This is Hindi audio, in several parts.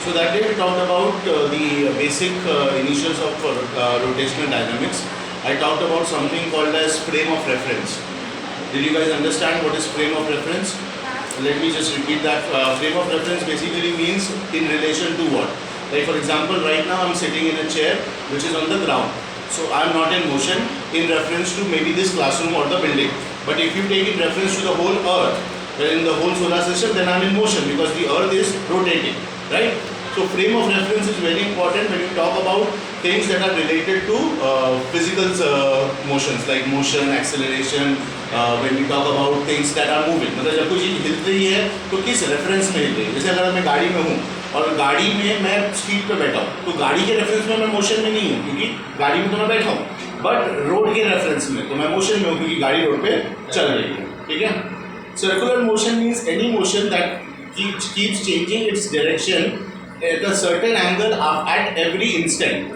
So that day we talked about the basic initials of rotational dynamics. I talked about something called as frame of reference. Did you guys understand what is frame of reference? Let me just repeat that. Frame of reference basically means in relation to what? Like for example, right now I'm sitting in a chair which is on the ground. So I'm not in motion in reference to maybe this classroom or the building. But if you take in reference to the whole earth, well, in the whole solar system, then I'm in motion because the earth is rotating, right? So frame of reference is very important when you talk about things that are related to physical motions like motion, acceleration. When we talk about things that are moving, मतलब जब कोई चीज़ हिल रही है तो किस रेफरेंस में हिल रही है? जैसे अगर मैं गाड़ी में हूँ और गाड़ी में मैं सीट पे बैठा हूँ तो गाड़ी के रेफरेंस में मैं मोशन में नहीं हूँ क्योंकि गाड़ी में तो मैं बैठा हूँ, बट रोड के रेफरेंस में तो मैं मोशन में हूँ क्योंकि गाड़ी रोड पे चल रही है. ठीक है. Circular motion means any motion that keeps changing its direction at a certain angle at every instant.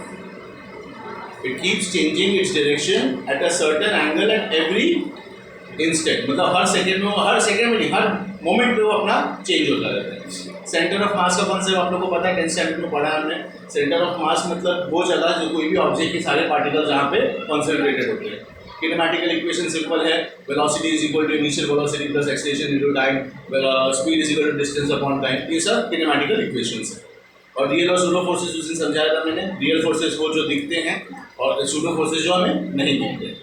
It keeps changing its direction at a certain angle at every instant. मतलब हर सेकंड में नहीं, हर मोमेंट पे वो अपना चेंज होता रहता है. सेंटर ऑफ मास का कॉन्सेप्ट आप लोगों को पता है, 10th स्टैंडर्ड में पढ़ा है हमने. सेंटर ऑफ मास मतलब वो जगह जो कोई भी ऑब्जेक्ट के सारे पार्टिकल्स जहाँ पे कॉन्सेंट्रेटेड होते हैं. Kinematical equation सिंपल है, velocity is equal to initial velocity plus acceleration into time, speed is equal to distance upon time. ये सब kinematical equations है. और रियल और सूडो फोर्सेस उस दिन समझाया था मैंने. रियल फोर्सेस वो जो दिखते हैं और सूडो फोर्सेस जो हमें नहीं दिखते.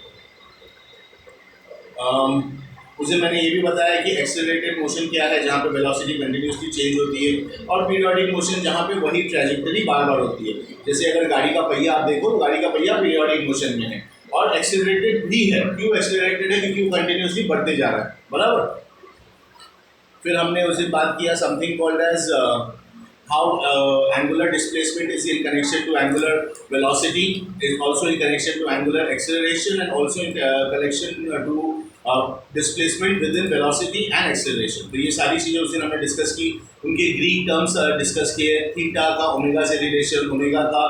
उस दिन मैंने ये भी बताया कि एक्सेलरेटेड मोशन क्या है, जहाँ पे वेलोसिटी कंटिन्यूसली चेंज होती है, और पीरियोडिक मोशन जहाँ पे वही ट्रैजेक्टरी बार बार होती है. जैसे अगर गाड़ी का पहिया आप देखो तो गाड़ी का पहिया पीरियोडिक मोशन में है और एक्सेलरेटेड भी है. क्यों एक्सेलरेटेड है? क्योंकि वो कंटिन्यूसली बढ़ते जा रहा है. बराबर. फिर हमने उस दिन बात किया something called as how angular displacement is in connection to angular velocity, is also in connection to angular acceleration and also in connection to displacement with in velocity and acceleration. तो ये सारी चीज़ें उस दिन हमने डिस्कस की. उनके ग्रीक टर्म्स डिस्कस किए. थीटा का ओमेगा से रिलेशन, ओमेगा का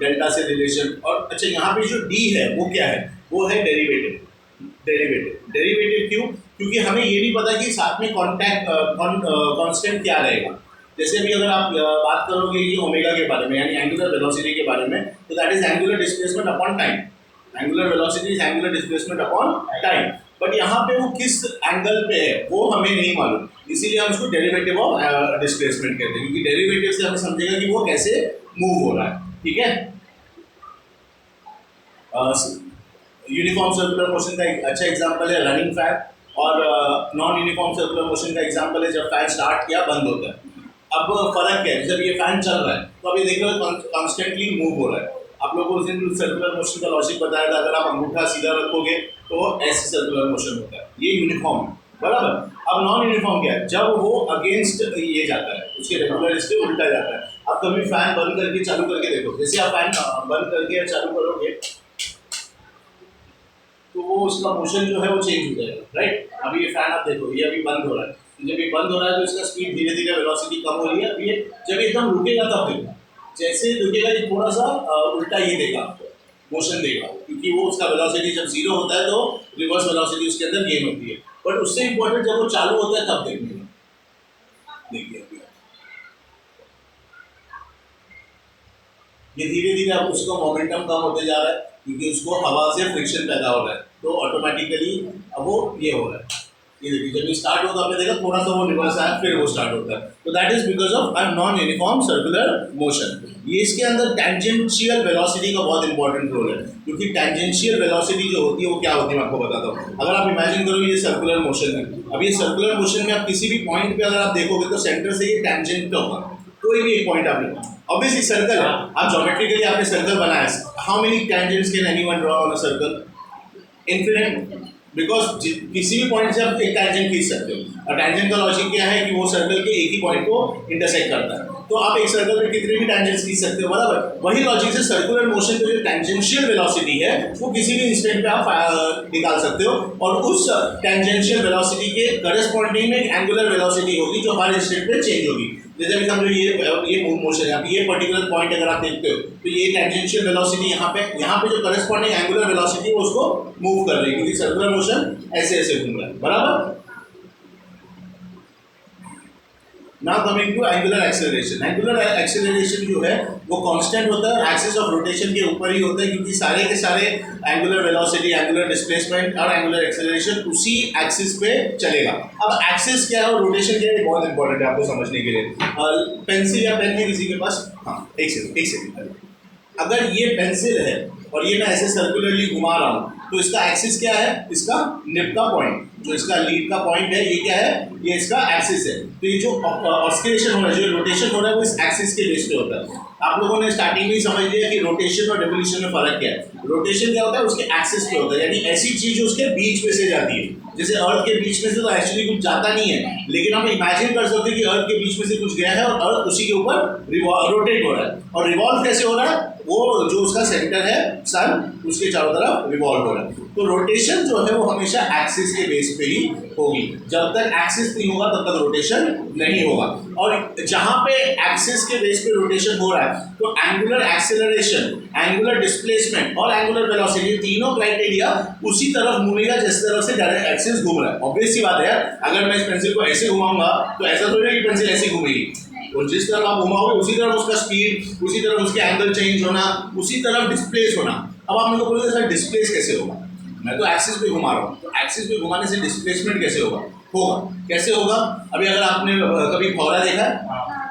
डेल्टा से रिलेशन. और अच्छा यहाँ पे जो डी है वो क्या है? वो है डेरिवेटिव. डेरिवेटिव क्यों? क्योंकि हमें ये नहीं पता कि साथ में कांस्टेंट क्या रहेगा. जैसे भी अगर आप बात करोगे कि ओमेगा के बारे में यानी एंगुलर वेलोसिटी के बारे में, तो that is angular displacement upon time. Angular velocity is angular displacement upon time. But यहाँ पे वो किस एंगल पे है वो हमें नहीं मालूम, इसीलिए हम उसको डेरिवेटिव ऑफ डिस्प्लेसमेंट कहते हैं, क्योंकि डेरिवेटिव से हमें समझेगा कि वो कैसे मूव हो रहा है. ठीक है. यूनिफॉर्म सर्कुलर मोशन का एक अच्छा एग्जांपल है रनिंग फैन, और नॉन यूनिफॉर्म सर्कुलर मोशन का एग्जांपल है जब फैन स्टार्ट किया बंद होता है. अब फर्क क्या है? जब ये फैन चल रहा है तो अब ये देख लो कॉन्स्टेंटली मूव हो रहा है. आप लोगों को उस दिन सर्कुलर मोशन का लॉजिक बताया था. अगर आप अंगूठा सीधा रखोगे तो ऐसे सर्कुलर मोशन होता है. ये यूनिफॉर्म है. बराबर. अब नॉन यूनिफॉर्म क्या है? जब वो अगेंस्ट ये जाता है, उसके रेगुलर इसके उल्टा जाता है. आप कभी फैन बंद करके चालू करके देखो. जैसे आप फैन बंद करके चालू करोगे तो वो उसका मोशन जो है वो चेंज हो जाएगा. राइट. अभी ये फैन आप देखो, ये अभी बंद हो रहा है. जब ये बंद हो रहा है तो इसका स्पीड धीरे धीरे वेलोसिटी कम हो रही है. अभी ये जब एकदम रुकेगा तब देखो, जैसे रुकेगा ये थोड़ा सा उल्टा ये देगा आपको, मोशन देगा, क्योंकि वो उसका वेलोसिटी जब जीरो होता है तो रिवर्स वेलोसिटी उसके अंदर गेन होती है. बट उससे इंपॉर्टेंट जब वो चालू होता है तब देखिए. देखिए अभी ये धीरे धीरे अब उसका मोमेंटम कम होते जा रहा है क्योंकि उसको हवा से फ्रिक्शन पैदा हो रहा है, तो ऑटोमेटिकली अब वो ये हो रहा है. ये देखिए जब ये स्टार्ट होगा आपने देखा थोड़ा सा वो रिवर्स आया फिर वो स्टार्ट होता है. तो that is because of a non uniform circular motion. ये इसके अंदर टेंजेंशियल वेलोसिटी का बहुत इंपॉर्टेंट रोल है, क्योंकि टेंजेंशियल वेलोसिटी जो होती है वो क्या होती है मैं आपको बताता हूँ. अगर आप इमेजिन करो ये सर्कुलर मोशन है. अब ये सर्कुलर मोशन में आप किसी भी पॉइंट पे अगर आप देखोगे तो सेंटर से ये टेंजेंट होगा. कोई भी एक पॉइंट आपने, ऑब्वियसली सर्कल है, आप ज्योमेट्रिकली आपने सर्कल बनाया. How many tangents can anyone draw on a circle? Infinite. Because किसी भी पॉइंट से आप एक टेंजेंट खींच सकते हो. और टेंजेंट का लॉजिक क्या है कि वो सर्कल के एक ही पॉइंट को इंटरसेक्ट करता है. तो आप एक सर्कल पे कितने भी टेंजेंट्स खींच सकते हो. बराबर. वही लॉजिक से सर्कुलर मोशन पे जो टेंजेंशियल वेलोसिटी है वो किसी भी इंस्टेंट पे आप निकाल सकते हो, और उस टेंजेंशियल वेलोसिटी के करस्पॉन्डिंग में एंगुलर वेलोसिटी होगी जो हर इंस्टेंट पे चेंज होगी. जैसे अभी समझो ये मूव मोशन है. अब ये पर्टिकुलर पॉइंट अगर आप देखते हो तो ये टेंजेंशियल वेलोसिटी यहाँ पे जो करस्पॉन्डिंग एंगुलर वेलोसिटी है उसको मूव कर रही है, क्योंकि सर्कुलर मोशन ऐसे ऐसे घूम रहा है. बराबर. Now coming to angular acceleration. Angular acceleration जो है वो कांस्टेंट होता है, एक्सिस ऑफ रोटेशन के ऊपर ही होता है, क्योंकि सारे के सारे एंगुलर वेलोसिटी, एंगुलर डिस्प्लेसमेंट और एंगुलर एक्सेलरेशन उसी एक्सिस पे चलेगा। अब एक्सिस क्या है और रोटेशन क्या है, बहुत इंपॉर्टेंट है आपको समझने के लिए। पेंसिल या पेन है किसी के पास? हाँ, एक सेकंड। अगर ये पेंसिल है और ये मैं ऐसे सर्कुलरली घुमा रहा हूँ, तो इसका एक्सिस क्या है? इसका निप का पॉइंट, जो इसका लीड का पॉइंट है, ये क्या है? ये इसका एक्सिस है। तो ये जो ऑस्किलेशन हो रहा है, जो रोटेशन हो रहा है, वो इस एक्सिस के बेस पे होता है। आप लोगों ने स्टार्टिंग में ही समझ लिया कि रोटेशन और रिवोल्यूशन में फर्क क्या है। रोटेशन क्या होता है? उसके एक्सिस पे होता है, यानी ऐसी चीज जो उसके बीच में से जाती है। जैसे अर्थ के बीच में से तो एक्चुअली कुछ जाता नहीं है, लेकिन आप इमेजिन कर सकते हैं कि अर्थ के बीच में से कुछ गया है और अर्थ उसी के ऊपर रोटेट हो रहा है। और रिवॉल्व कैसे हो रहा है? वो जो उसका सेंटर है सन, उसके चारों तरफ रिवॉल्व हो रहा है। तो रोटेशन जो है वो हमेशा एक्सिस के बेस पे ही होगी। जब तक एक्सिस नहीं होगा तब तक रोटेशन नहीं होगा। और जहां पे एक्सिस के बेस पे रोटेशन हो रहा है, तो एंगुलर एक्सेलरेशन, एंगुलर डिस्प्लेसमेंट और एंगुलर वेलोसिटी, तीनों क्राइटेरिया उसी तरफ घूमेगा जिस तरफ से डायरेक्ट एक्सिस घूम रहा है। ऑब्वियस सी बात है यार, अगर मैं इस पेंसिल को ऐसे घुमाऊंगा तो ऐसा थोड़ी ना कि पेंसिल ऐसे घूमेगी। और जिस तरफ आप घुमाओगे उसी तरफ उसका स्पीड, उसी तरफ उसके एंगल चेंज होना, उसी तरफ डिस्प्लेस होना। अब आप मेरे को बोलोगे सर डिस्प्लेस कैसे होगा? मैं तो एक्सिस पे घुमा रहा हूँ, तो एक्सिस पे घुमाने से डिस्प्लेसमेंट कैसे होगा? कैसे होगा? अभी अगर आपने कभी भौरा देखा है,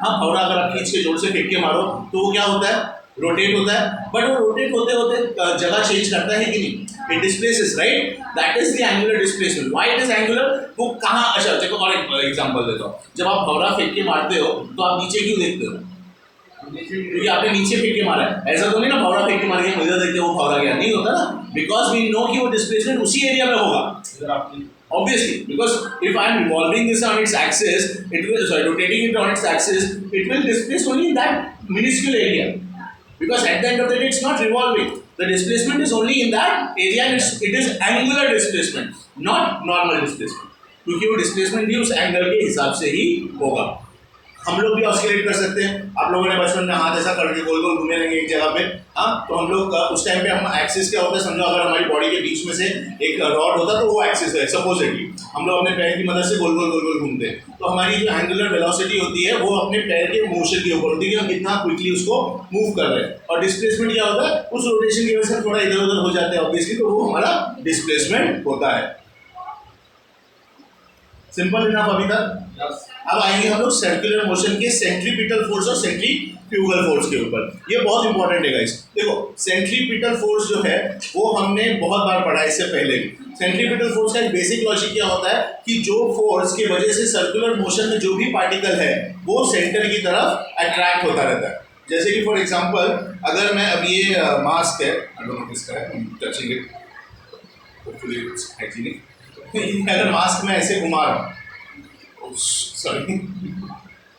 हाँ, भौरा अगर आप खींच के जोर से फेंक के मारो तो वो क्या होता है? रोटेट होता है। बट वो रोटेट होते होते जगह चेंज करता है कि नहीं? It displaces, right? That is the angular displacement. Why it is angular? वो कहाँ? अच्छा देखो, और एक एग्जांपल देता हूँ। जब आप भौरा फेंक के मारते हो तो आप नीचे क्यों देखते हो? क्योंकि आपने नीचे फेंक के मारा है। ऐसा तो नहीं ना भौरा फेंक के मार के इधर देखते वो भौरा गया, नहीं होता ना। बिकॉज वी नो कि वो डिस्प्लेसमेंट उसी एरिया में होगा। Obviously, because if I am revolving this on its axis, rotating it on its axis, it will displace only in that minuscule area. Because at the end of the day, it's not revolving. The displacement is only in that area, and it is angular displacement, not normal displacement. क्योंकि वो displacement भी उस एंगल के हिसाब से ही होगा। हम लोग भी ऑस्किलेट कर सकते हैं। आप लोगों ने बचपन में हाथ ऐसा करके गोल गोल घूमने लगे एक जगह पे, हाँ, तो हम लोग उस टाइम पे हम एक्सिस क्या होता है समझो, अगर हमारी बॉडी के बीच में से एक रॉड होता तो वो एक्सिस है सपोजिटली। हम लोग अपने पैर की मदद से गोल गोल घूमते हैं, तो हमारी जो एंगुलर वेलोसिटी होती है वो अपने पैर के मोशन के ऊपर होती है कि हम कितना क्विकली उसको मूव कर रहे हैं। और डिस्प्लेसमेंट क्या होता है? उस रोटेशन की वजह से थोड़ा इधर उधर हो जाते हैं ऑब्वियसली, तो वो हमारा डिस्प्लेसमेंट होता है। सिंपल इनफ अभी तक। अब आएंगे हम लोग सर्कुलर मोशन के सेंट्रीपिटल फोर्स और सेंट्रीफ्यूगल फोर्स के ऊपर। ये बहुत इंपॉर्टेंट है गाइस। देखो, सेंट्रीपिटल फोर्स जो है वो हमने बहुत बार पढ़ा इससे पहले भी। सेंट्रीपिटल फोर्स का एक बेसिक लॉजिक क्या होता है कि जो फोर्स की वजह से सर्कुलर मोशन में जो भी पार्टिकल है वो सेंटर की तरफ अट्रैक्ट होता रहता है। जैसे कि फॉर एग्जाम्पल, अगर मैं अब ये मास्क है, अगर मास्क में ऐसे घुमा रहा हूँ, सॉरी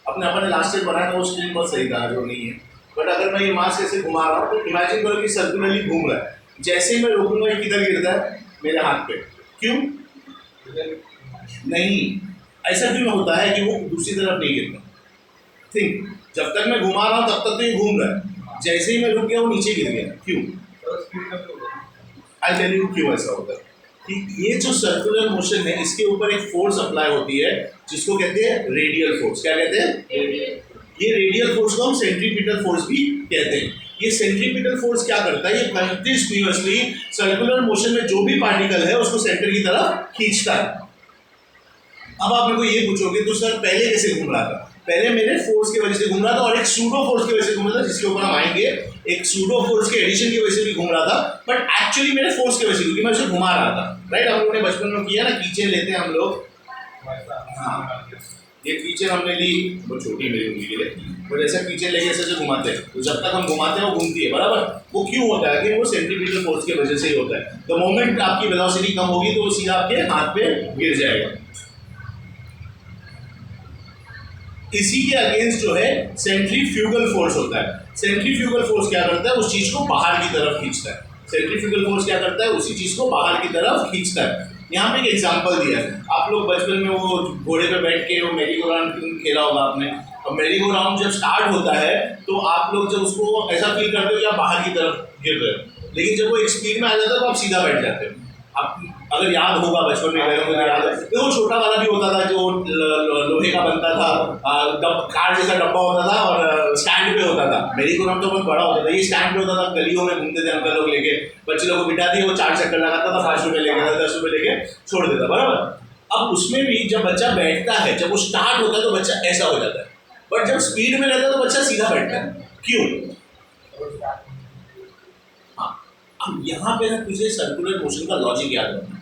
अपने लास्ट टाइम बनाया था वो स्क्रीन बहुत सही था, जो नहीं है। बट अगर मैं ये मास्क ऐसे घुमा रहा हूँ तो इमेजिन करो कि सर्कुलरली घूम रहा है। जैसे ही मैं रोकूंगा ये किधर गिरता है? मेरे हाथ पे। क्यों नहीं? ऐसा क्यों होता है कि वो दूसरी तरफ नहीं गिरता? थिंक, जब तक मैं घुमा रहा हूँ तब तक तो ये घूम रहा है, जैसे ही मैं रुक गया वो नीचे गिर गया। क्यों? आई टेल यू क्यों ऐसा होता है। कि ये जो सर्कुलर मोशन है इसके ऊपर एक फोर्स अप्लाई होती है जिसको कहते हैं रेडियल फोर्स। क्या कहते हैं? ये रेडियल फोर्स को हम सेंट्रीपिटल फोर्स भी कहते हैं। ये सेंट्रीपिटल फोर्स क्या करता है? ये कंटिन्यूअसली सर्कुलर मोशन में जो भी पार्टिकल है उसको सेंटर की तरफ खींचता है। अब आप मेरे को ये पूछोगे तो सर पहले कैसे घूम रहा था? पहले मेरे फोर्स की वजह से घूम रहा था और एक सूडो फोर्स की वजह से घूम रहा था, जिसके ऊपर हम आएंगे। एक सूडो फोर्स के एडिशन की वजह से भी घूम रहा था, बट एक्चुअली मेरे फोर्स की वजह से, क्योंकि मैं उसे घुमा रहा था। राइट, हम लोगों ने बचपन में किया ना, कीचेन लेते हैं हम लोग। हाँ, ये कीचेन हमने ली, बहुत छोटी मेरी उंगली के लिए, और ऐसा कीचेन लेके ऐसे घुमाते हैं, तो जब तक हम घुमाते हैं वो घूमती है, बराबर। वो क्यों होता है? कि वो सेंट्रीपिटल फोर्स की वजह से ही होता है। द मोमेंट आपकी वेलोसिटी कम होगी तो वो सीधा आपके हाथ पे गिर जाएगा। इसी के अगेंस्ट जो है सेंट्रीफ्यूगल फोर्स होता है। सेंट्रीफ्यूगल फोर्स क्या करता है? उस चीज को बाहर की तरफ खींचता है। सेंट्रीफ्यूगल फोर्स क्या करता है? उसी चीज को बाहर की तरफ खींचता है। यहाँ पे एक एग्जांपल दिया है। आप लोग बचपन में वो घोड़े पे बैठ के वो मेरी गो राउंड खेला होगा आपने। और मेरी गो राउंड जब स्टार्ट होता है तो आप लोग जब उसको ऐसा फील करते हो कि आप बाहर की तरफ गिर रहे हो, लेकिन जब वो एक स्पीड में आ जाता है तो आप सीधा बैठ जाते हो। आप अगर याद होगा बचपन में गए हो तो याद है, देखो छोटा वाला भी होता था जो लोहे का बनता था, कार जैसा डब्बा होता था और स्टैंड पे होता था। मेरी को नाम तो बहुत बड़ा होता था, ये स्टैंड पे होता था, गलियों में घूमते थे अंकल लोग लेके, बच्चे लोग को बिठा दिए, वो 4 चक्कर लगाता था, 5 रुपये लेके 10 रुपये लेके छोड़ देता, बराबर। अब उसमें भी जब बच्चा बैठता है, जब वो स्टार्ट होता है तो बच्चा ऐसा हो जाता है, बट जब स्पीड में रहता है तो बच्चा सीधा बैठता है, क्यों? हाँ, अब यहाँ पे ना तुझे सर्कुलर मोशन का लॉजिक याद रखना।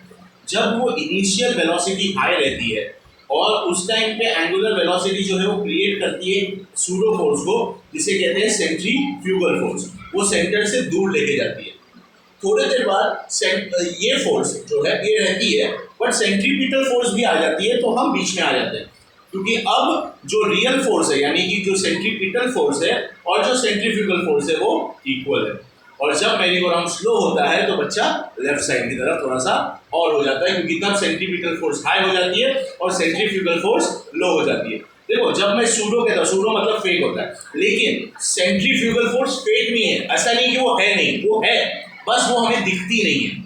जब वो इनिशियल वेलोसिटी हाई रहती है और उस टाइम पे एंगुलर वेलोसिटी जो है वो क्रिएट करती है सूडो फोर्स को, जिसे कहते हैं सेंट्रीफ्यूगल फोर्स, वो सेंटर से दूर लेके जाती है। थोड़े देर बाद ये फोर्स जो है ये रहती है, बट सेंट्रीपिटल फोर्स भी आ जाती है, तो हम बीच में आ जाते हैं, क्योंकि अब जो रियल फोर्स है यानी कि जो सेंट्रीपिटल फोर्स है और जो सेंट्रीफ्यूगल फोर्स है वो इक्वल है। और जब मेरी-गो-राउंड स्लो होता है तो बच्चा लेफ्ट साइड की तरफ थोड़ा सा और हो जाता है, क्योंकि तब सेंट्रीपिटल फोर्स हाई हो जाती है और सेंट्रीफ्यूगल फोर्स लो हो जाती है। देखो जब मैं सूडो कहता हूँ, सूडो मतलब फेक होता है, लेकिन सेंट्रीफ्यूगल फोर्स फेक नहीं है, ऐसा नहीं कि वो है नहीं, वो है, बस वो हमें दिखती नहीं है।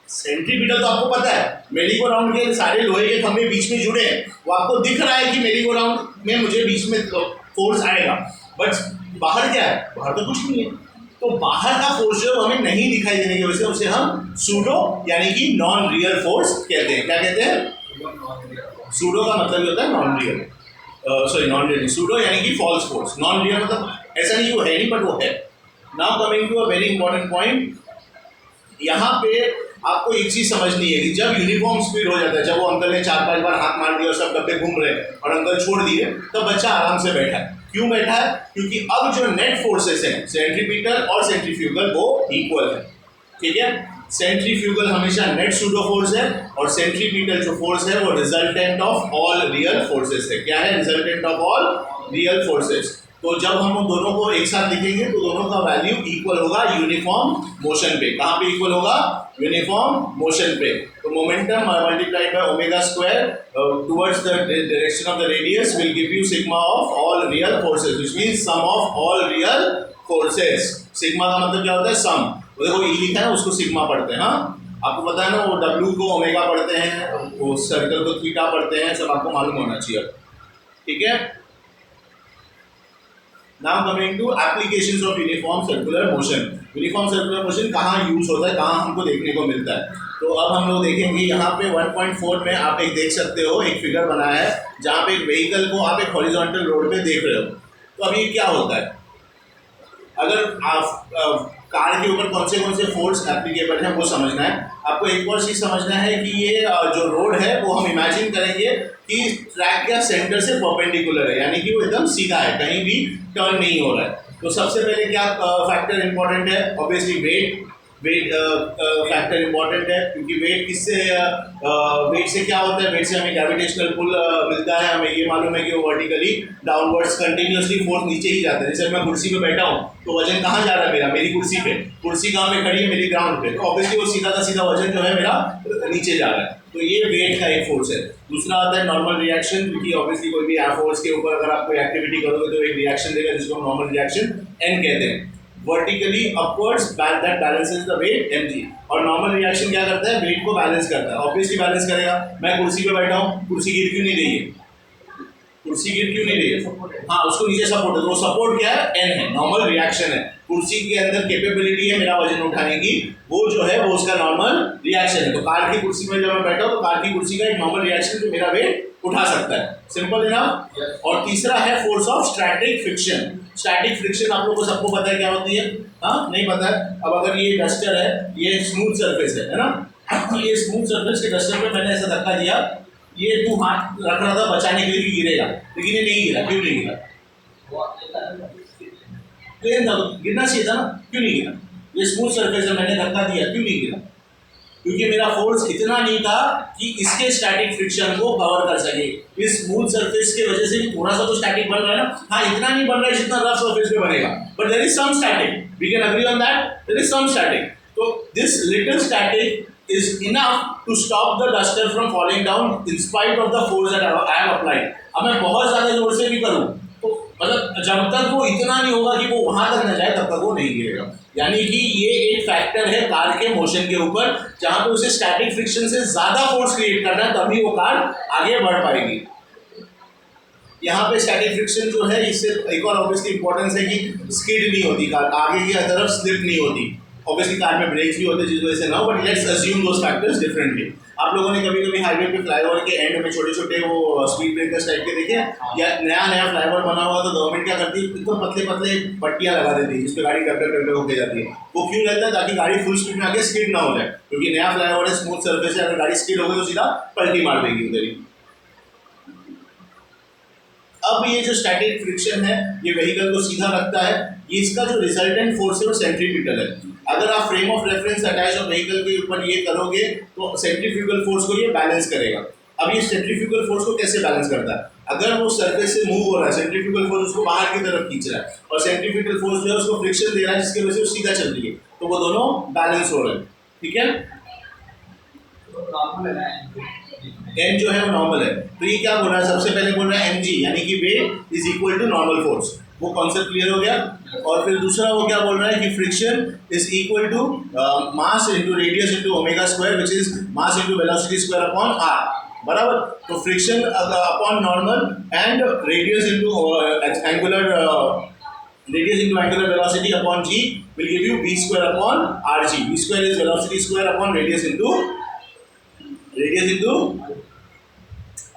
सेंट्रीपिटल तो आपको पता है, मेरी-गो-राउंड के सारे लोहे के खंभे बीच में जुड़े हैं, वो आपको दिख रहा है कि मेरी-गो-राउंड में मुझे बीच में फोर्स आएगा, बट बाहर क्या है? बाहर तो कुछ नहीं है। तो बाहर का फोर्स जो हमें नहीं दिखाई देने की वजह से उसे हम सूडो यानी कि नॉन रियल फोर्स कहते हैं। क्या कहते हैं? सूडो का मतलब होता है non real, sorry non real, pseudo यानी कि फॉल्स फोर्स। नॉन रियल मतलब ऐसा नहीं वो है नहीं, बट वो है। Now coming to a very important point, यहाँ पे आपको एक चीज समझनी है कि जब यूनिफॉर्म स्पीड हो जाता है, जब वो अंकल ने 4-5 बार हाथ मार दिया और सब डब्बे घूम रहे हैं और अंकल छोड़ दिए, तब बच्चा आराम से बैठा है। क्यों बैठा है? क्योंकि अब जो नेट फोर्सेस हैं सेंट्रीपिटल और सेंट्रीफ्यूगल वो इक्वल है, ठीक है। सेंट्रीफ्यूगल हमेशा नेट सूडो फोर्स है और सेंट्रीपिटल जो फोर्स है वो resultant of all real forces है। क्या है? Resultant of all real forces. तो जब हम उन दोनों को एक साथ लिखेंगे तो दोनों का वैल्यू इक्वल होगा यूनिफॉर्म मोशन पे। कहाँ पे इक्वल होगा? यूनिफॉर्म मोशन पे। तो momentum multiplied by omega square towards the direction of the radius will give you sigma of all real forces, which means sum of all real forces. Sigma का मतलब क्या होता है? सम। तो देखो ई लिखा है ना, उसको सिग्मा पढ़ते हैं। हाँ, आपको पता है ना, वो डब्ल्यू को ओमेगा पढ़ते हैं, वो सर्कल को थीटा पढ़ते हैं, सब आपको मालूम होना चाहिए, ठीक है। Now coming to applications of uniform circular motion. Uniform circular motion कहाँ यूज होता है, कहाँ हमको देखने को मिलता है? तो अब हम लोग देखेंगे यहाँ पे 1.4 में आप एक देख सकते हो, एक फिगर बनाया है जहाँ पे एक व्हीकल को आप एक हॉरिजॉन्टल रोड पे देख रहे हो। तो अभी क्या होता है, अगर आप कार के ऊपर कौन से फोर्स एप्लीकेबल है वो समझना है आपको। एक और चीज़ समझना है कि ये जो रोड है वो हम इमेजिन करेंगे कि ट्रैक का सेंटर से परपेंडिकुलर है, यानी कि वो एकदम सीधा है, कहीं भी टर्न नहीं हो रहा है। तो सबसे पहले क्या फैक्टर इंपॉर्टेंट है? ऑब्वियसली वेट फैक्टर इंपॉर्टेंट है, क्योंकि वेट से क्या होता है? वेट से हमें ग्रेविटेशनल पुल मिलता है। हमें ये मालूम है कि वो वर्टिकली डाउनवर्ड्स कंटिन्यूसली फोर्स नीचे ही जाता है। जैसे मैं कुर्सी पे बैठा हूँ तो वजन कहाँ जा रहा है मेरा? मेरी कुर्सी पे। कुर्सी कहाँ पे खड़ी है? मेरी ग्राउंड पे। तो ऑब्वियसली वो सीधा का सीधा वजन जो है मेरा नीचे जा रहा है। तो ये वेट का एक फोर्स है। दूसरा आता है नॉर्मल रिएक्शन, क्योंकि ऑब्वियसली कोई भी फोर्स के ऊपर अगर आप कोई एक्टिविटी करोगे तो एक रिएक्शन देगा, जिसको हम नॉर्मल रिएक्शन एन कहते हैं। Vertically upwards that balances the weight mg। और नॉर्मल रिएक्शन क्या करता है? वेट को बैलेंस करता है। ऑब्वियसली बैलेंस करेगा। मैं कुर्सी पे बैठा हूँ, कुर्सी गिर क्यों नहीं रही है? कुर्सी गिर क्यों नहीं रही है? हाँ, उसको नीचे सपोर्ट है, तो वो सपोर्ट क्या है? एन है, नॉर्मल रिएक्शन है। कुर्सी के अंदर कैपेबिलिटी है मेरा वजन उठाने की, वो जो है वो उसका नॉर्मल रिएक्शन है। तो कार की कुर्सी में जब मैं बैठा हूँ तो कार की कुर्सी का एक नॉर्मल रिएक्शन जो मेरा वेट उठा सकता है। सिंपल है ना? और तीसरा है force of static friction. Static friction आप लोगों को सबको पता है क्या होती है? हाँ, नहीं पता है? अब अगर ये डस्टर है, ये स्मूथ सरफेस है ना, ये स्मूथ सरफेस के डस्टर पे मैंने ऐसा धक्का दिया, ये तू हाथ रख रहा था बचाने के लिए कि गिरेगा, लेकिन ये नहीं गिरा। क्यों नहीं गिरा? प्लेन था, गिरना चाहिए था ना, क्यों नहीं गिरा? ये स्मूथ सरफेस है, मैंने धक्का दिया, क्यों नहीं गिरा? क्योंकि मेरा फोर्स इतना नहीं था कि इसके स्टैटिक फ्रिक्शन को कवर कर सके। इस स्मूथ सरफेस की वजह से भी थोड़ा सा तो स्टैटिक बन रहा है ना। हाँ, इतना नहीं बन रहा है जितना रफ सरफेस पे बनेगा, but there is some static, we can agree on that, there is some static. तो this little static is enough to stop the duster from falling down in spite of the force that I have applied। अब मैं बहुत ज़्यादा जोर से भी करूँ तो मतलब जब तक वो इतना नहीं होगा कि वो वहाँ तक न जाए तब तक वो नहीं गिरेगा। यानी कि ये एक फैक्टर है कार के मोशन के ऊपर, जहां पे उसे स्टैटिक फ्रिक्शन से ज्यादा फोर्स क्रिएट करना है, तभी वो कार आगे बढ़ पाएगी। यहाँ पे स्टैटिक फ्रिक्शन जो है, इससे एक और ऑब्वियसली इंपॉर्टेंस है कि स्किड नहीं होती कार, आगे की तरफ स्लिप नहीं होती। ऑब्वियसली कार में ब्रेक्स भी होते हैं जिस वजह से ना हो, but let's assume those factors differently. आप लोगों ने कभी कभी हाईवे पे फ्लाईओवर के एंड में छोटे छोटे वो स्पीड ब्रेकर्स टाइप के देखे, या नया नया फ्लाईओवर बना हुआ तो गवर्नमेंट क्या करती है, एकदम पतले पतले पट्टियां लगा देती है जिसपे गाड़ी डग होकर जाती है। वो क्यों रहता है? ताकि गाड़ी फुल स्पीड में आगे स्किड ना हो जाए, क्योंकि नया फ्लाईओवर है, स्मूथ सर्फेस है, अगर गाड़ी स्किड हो गई तो सीधा पलटी मार देगी उधर ही। अब ये जो स्टैटिक फ्रिक्शन है, ये व्हीकल को सीधा रखता है। ये इसका जो रिजल्टेंट फोर्स है वो सेंट्रीफ्यूगल है। अगर आप फ्रेम ऑफ रेफरेंस अटैच और व्हीकल के ऊपर ये करोगे तो सेंट्रीफ्यूगल फोर्स को ये बैलेंस करेगा। अब ये सेंट्रीफ्यूगल फोर्स को कैसे बैलेंस करता है? अगर वो सरफेस से मूव हो रहा है, सेंट्रीफ्यूगल फोर्स उसको बाहर की तरफ खींच रहा है, और सेंट्रीफ्यूगल फोर्स जो है उसको फ्रिक्शन दे रहा है जिसकी वजह से वो सीधा चल रही है, तो वो दोनों बैलेंस हो रहे हैं। ठीक है, एम जो है वो नॉर्मल है। तो ये क्या बोल रहा है? सबसे पहले बोल रहा है mg यानी कि weight is equal to normal force. वो कॉन्सेप्ट क्लियर हो गया। और फिर दूसरा वो क्या बोल रहा है कि friction is equal to mass into radius into omega square, which is mass into velocity square upon R. बराबर। तो friction upon normal and radius into angular velocity upon g will give you v square upon rg. v square is velocity square upon radius into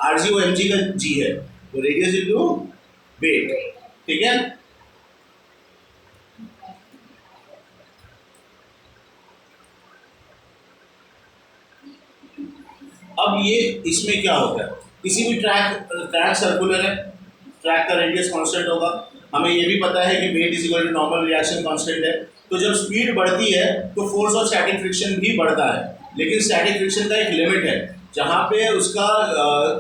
rg, वो mg का g है, तो रेडियस इंटू वेट। ठीक है, अब ये इसमें क्या होता है, किसी भी ट्रैक सर्कुलर है, ट्रैक का रेडियस कांस्टेंट होगा। हमें ये भी पता है कि weight is equal to normal reaction constant है। तो जब स्पीड बढ़ती है तो फोर्स ऑफ स्टैटिक फ्रिक्शन भी बढ़ता है, लेकिन स्टैटिक फ्रिक्शन का एक लिमिट है जहाँ पे उसका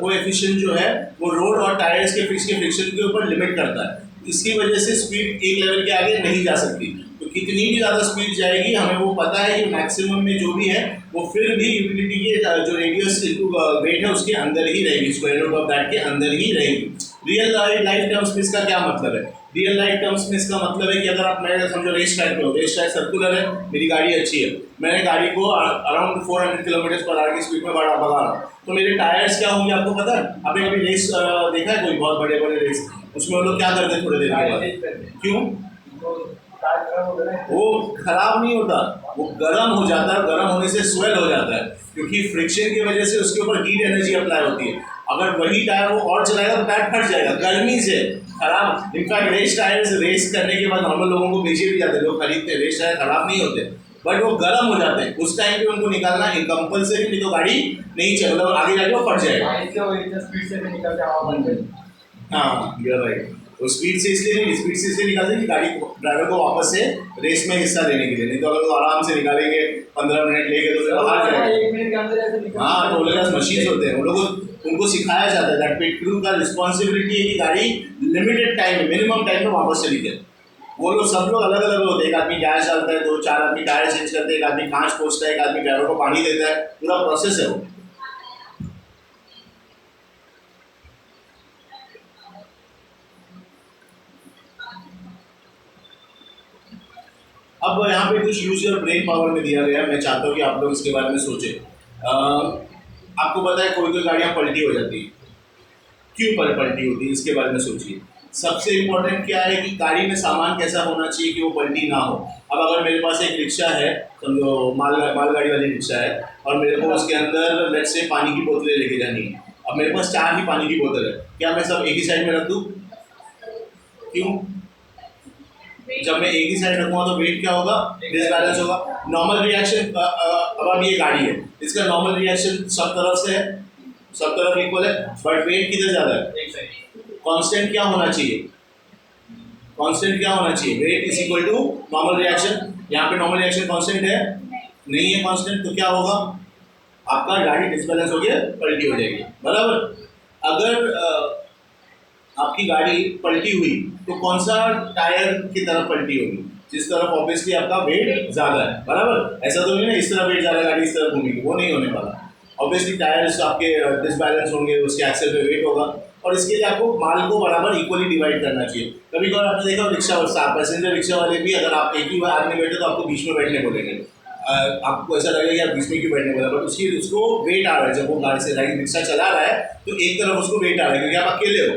कोएफिशिएंट जो है वो रोड और टायर्स के फ्रिक्शन के ऊपर लिमिट करता है। इसकी वजह से स्पीड एक लेवल के आगे नहीं जा सकती। तो कितनी भी ज़्यादा स्पीड जाएगी हमें वो पता है कि मैक्सिमम में जो भी है वो फिर भी यूटिलिटी के जो रेडियस इनटू वेट है उसके अंदर ही रहेगी, स्क्वायर रूट ऑफ दैट के अंदर ही रहेगी। रियल लाइफ टर्म्स में इसका क्या मतलब है? रियल लाइफ टर्म्स में इसका मतलब है कि अगर आप, मैं समझो रेस ट्रैक पे हो, रेस ट्रैक सर्कुलर है, मेरी गाड़ी अच्छी है, मैंने गाड़ी को अराउंड 400 किलोमीटर पर आवर की स्पीड में भगा रहा हूँ, तो मेरे टायर्स क्या होंगे आपको पता है? आपने कभी रेस देखा है कोई बहुत बड़े बड़े रेस, उसमें वो लोग क्या करते हैं थोड़ी देर के बाद? क्यों? वो खराब नहीं होता, वो गर्म हो जाता है, गर्म होने से स्वेल हो जाता है, क्योंकि फ्रिक्शन की वजह से उसके ऊपर हीट एनर्जी अप्लाई होती है। अगर वही टायर वो और चलाएगा तो टायर फट जाएगा गर्मी से, खराब। इनफैक्ट रेस टायर्स रेस करने के बाद नॉर्मल लोगों को बेचे भी जाते हैं, लोग खरीदते हैं, रेस टायर खराब नहीं होते, बट वो गर्म हो जाते हैं। उस टाइम पे उनको निकालना कंपल्सरी, नहीं तो गाड़ी नहीं चल, मतलब आगे जाके वो फट जाएगा। हाँ राइट, वो स्पीड से इसलिए नहीं, स्पीड से इसलिए निकालते हैं कि गाड़ी ड्राइवर को वापस से रेस में हिस्सा लेने के लिए, नहीं तो अगर वो आराम से निकालेंगे 15 मिनट लेके तो फिर बाहर जाएगा। हाँ, तो उनके पास मशीन्स होते हैं, उन लोगों उनको सिखाया जाता है दैट पिट क्रू का रिस्पॉन्सिबिलिटी है कि गाड़ी लिमिटेड टाइम में, मिनिमम टाइम में वापस चली जाए। वो लोग सब लोग अलग अलग होते हैं, एक आदमी गैस डालता है, 2-4 आदमी टायर चेंज करते हैं, एक आदमी कांच पोंछता है, एक आदमी ड्राइवर को पानी देता है, पूरा प्रोसेस है वो। अब यहाँ पे कुछ यूज योर ब्रेन पावर में दिया गया है, मैं चाहता हूँ कि आप लोग इसके बारे में सोचें। आपको पता है कोई कोई गाड़ियाँ पलटी हो जाती है, क्यों पलटी होती है इसके बारे में सोचिए। सबसे इम्पोर्टेंट क्या है कि गाड़ी में सामान कैसा होना चाहिए कि वो पलटी ना हो। अब अगर मेरे पास एक रिक्शा है, समझो मालगाड़ी वाली रिक्शा है, और मेरे को उसके अंदर लेट्स से पानी की बोतलें लेके जानी है। अब मेरे पास 4 ही पानी की बोतल है, क्या मैं सब एक ही साइड में रख दूँ? क्यों? जब मैं एक ही साइड रखूँगा तो वेट क्या होगा? डिसबैलेंस होगा। नॉर्मल रिएक्शन, अब ये गाड़ी है, इसका नॉर्मल रिएक्शन सब तरफ से है, सब तरफ इक्वल है, बट वेट किधर ज़्यादा है? कांस्टेंट क्या होना चाहिए? कांस्टेंट क्या होना चाहिए? Weight is equal to normal reaction. यहाँ पे नॉर्मल रिएक्शन कांस्टेंट है नहीं है कांस्टेंट, तो क्या होगा? आपका गाड़ी डिसबैलेंस हो गया, पलटी हो जाएगी। बराबर। अगर आपकी गाड़ी पलटी हुई तो कौन सा टायर की तरफ पलटी होगी? जिस तरफ ऑब्वियसली आपका वेट ज़्यादा है। बराबर। ऐसा तो नहीं ना इस तरफ वेट ज़्यादा गाड़ी इस तरफ घूमेगी, वो नहीं होने वाला। ऑब्वियसली टायर्स आपके डिसबैलेंस होंगे, उसके एक्सेल पे वेट होगा। और इसके लिए आपको माल को बराबर इक्वली डिवाइड करना चाहिए। कभी कभार आपने देखा रिक्शा पैसेंजर रिक्शा वाले भी अगर आप एक ही बार आदमी बैठे तो आपको बीच में बैठने बोलेंगे। आपको ऐसा लगेगा यार बीच में क्यों बैठने बोला, बट उसको वेट आ रहा है। जब वो गाड़ी से रिक्शा चला रहा है तो एक तरफ उसको वेट आ रहा है, क्योंकि आप अकेले हो।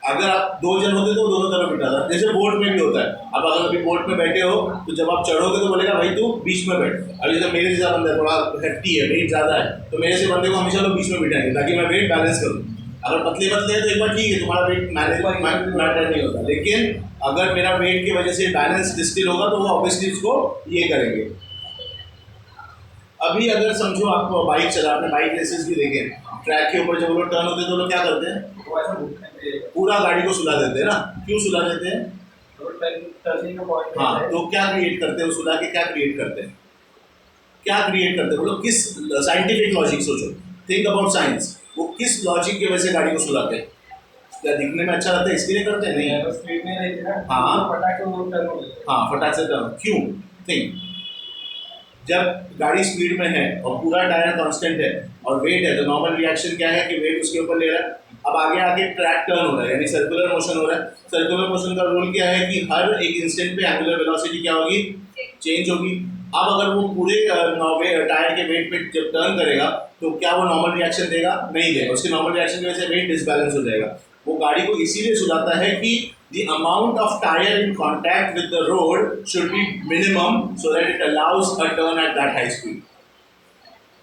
अगर आप दो जन होते तो दोनों तरफ बिठा था। जैसे बोट में भी होता है, आप अगर अभी बोट में बैठे हो तो जब आप चढ़ोगे तो बोलेगा भाई तू बीच में बैठ। अभी जब मेरे जैसा बंदा है, थोड़ा हेफ्टी है, वेट ज़्यादा है, तो मेरे से बंदे को हमेशा लोग बीच में बिठाएंगे ताकि मैं वेट बैलेंस करूँ। अगर पतले पतले हैं तो एक बार ठीक है, तुम्हारा वेट मैटर नहीं होता, लेकिन अगर मेरा वेट की वजह से बैलेंस डिस्टिल होगा तो वो ऑब्वियसली उसको ये करेंगे। अभी अगर समझो आप बाइक चला, आपने बाइक रेसेस भी देखे, ट्रैक के ऊपर जब वो लोग टर्न होते हैं तो लोग क्या करते हैं, पूरा गाड़ी को सुला देते हैं ना। क्यों सुला देते हैं? हाँ, तो क्या क्रिएट करते हैं? सुला के क्या क्रिएट करते हैं? क्या क्रिएट करते हैं वो लोग? किस साइंटिफिक लॉजिक सोचो, थिंक अबाउट साइंस। वो किस लॉजिक की वजह से गाड़ी को सुलाते हैं? क्या दिखने में अच्छा लगता है इसके लिए करते हैं? नहीं। हाँ, फटाक से टर्न। क्यों? थिंक, जब गाड़ी स्पीड में है और पूरा टायर कांस्टेंट है और वेट है, तो नॉर्मल रिएक्शन क्या है कि वेट उसके ऊपर ले रहा है। अब आगे आगे ट्रैक टर्न हो रहा है, यानी सर्कुलर मोशन हो रहा है। सर्कुलर मोशन का रूल क्या है कि हर एक इंस्टेंट पे एंगुलर वेलोसिटी क्या होगी? चेंज होगी। अब अगर वो पूरे टायर के वेट पे जब टर्न करेगा तो क्या वो नॉर्मल रिएक्शन देगा? नहीं देगा। उसके नॉर्मल रिएक्शन की वजह से वेट डिसबैलेंस हो जाएगा। वो गाड़ी को इसीलिए सुलाता है कि the amount of tire in contact with the road should be minimum so that it allows a turn at that high speed.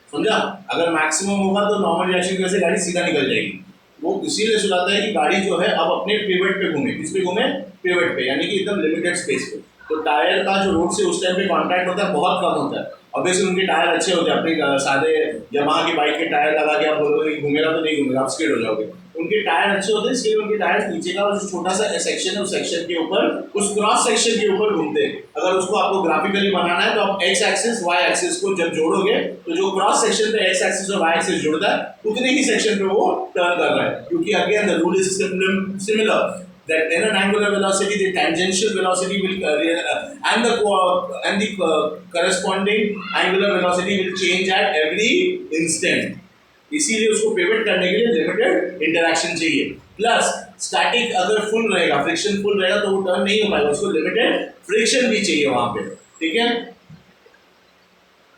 समझा? अगर मैक्सिमम होगा तो नॉर्मल रिएक्शन की वजह से गाड़ी सीधा निकल जाएगी। वो इसीलिए सुलाता है कि गाड़ी जो है अब अपने पिवट पे घूमे। किस पे घूमे? पिवट पे, यानी कि एकदम लिमिटेड स्पेस पे। तो टायर का जो रोड से उस टाइम पे कॉन्टैक्ट होता है बहुत कम होता है। ऑब्वियसली उनके टायर अच्छे होते हैं। अपने सादे यामाहा की बाइक के टायर लगा के आप बोलोगे घूमेगा तो नहीं घूमेगा, आप स्किड हो जाओगे। उनके टायर अच्छे होते हैं, इसलिए उनके टायर नीचे का जो छोटा सा सेक्शन है उस सेक्शन के ऊपर, उस क्रॉस सेक्शन के ऊपर घूमते हैं। अगर उसको आपको ग्राफिकली बनाना है तो आप एक्स एक्सिस वाई एक्सिस को जब जोड़ोगे तो जो क्रॉस सेक्शन पे एक्स एक्सिस और वाई एक्सिस जुड़ता है उतने ही सेक्शन पे वो टर्न कर रहा है। क्योंकि again the rule is similar that in an angular velocity the tangential velocity will and the corresponding angular velocity will change at every instant. इसीलिए उसको पिवट करने के लिए लिमिटेड इंटरैक्शन चाहिए। प्लस स्टैटिक अगर फुल रहेगा, फ्रिक्शन फुल रहेगा तो वो टर्न नहीं हो पाएगा, उसको लिमिटेड फ्रिक्शन भी चाहिए वहां पे। ठीक है,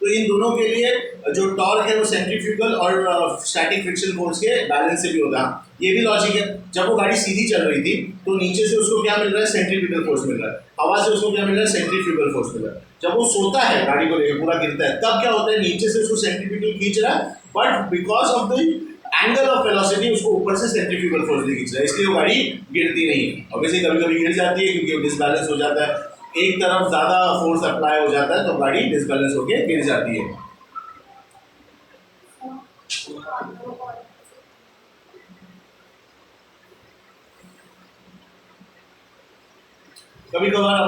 तो इन दोनों के लिए जो टॉर्क है वो सेंट्रीफ्यूगल और स्टैटिक फ्रिक्शन फोर्स के बैलेंस से भी होता है। ये भी लॉजिक है। जब वो गाड़ी सीधी चल रही थी तो नीचे से उसको क्या मिल रहा है? सेंट्रीफ्यूगल फोर्स मिल रहा है। हवा से उसको क्या मिल रहा है? सेंट्रीफ्यूगल फोर्स मिल रहा है। जब वो सोता है गाड़ी को लेकर पूरा गिरता है तब क्या होता है? नीचे से उसको सेंट्रीफ्यूगल खींच रहा है, but because of the angle of velocity उसको ऊपर से सेंट्रीफ्यूगल फोर्स नहीं खींच रहा है, इसलिए वो गाड़ी गिरती नहीं है। ऑब्वियसली कभी कभी गिर जाती है क्योंकि डिसबैलेंस हो जाता है, एक तरफ ज्यादा फोर्स अप्लाई हो जाता है तो गाड़ी डिसबैलेंस होकर गिर जाती है। कभी कभार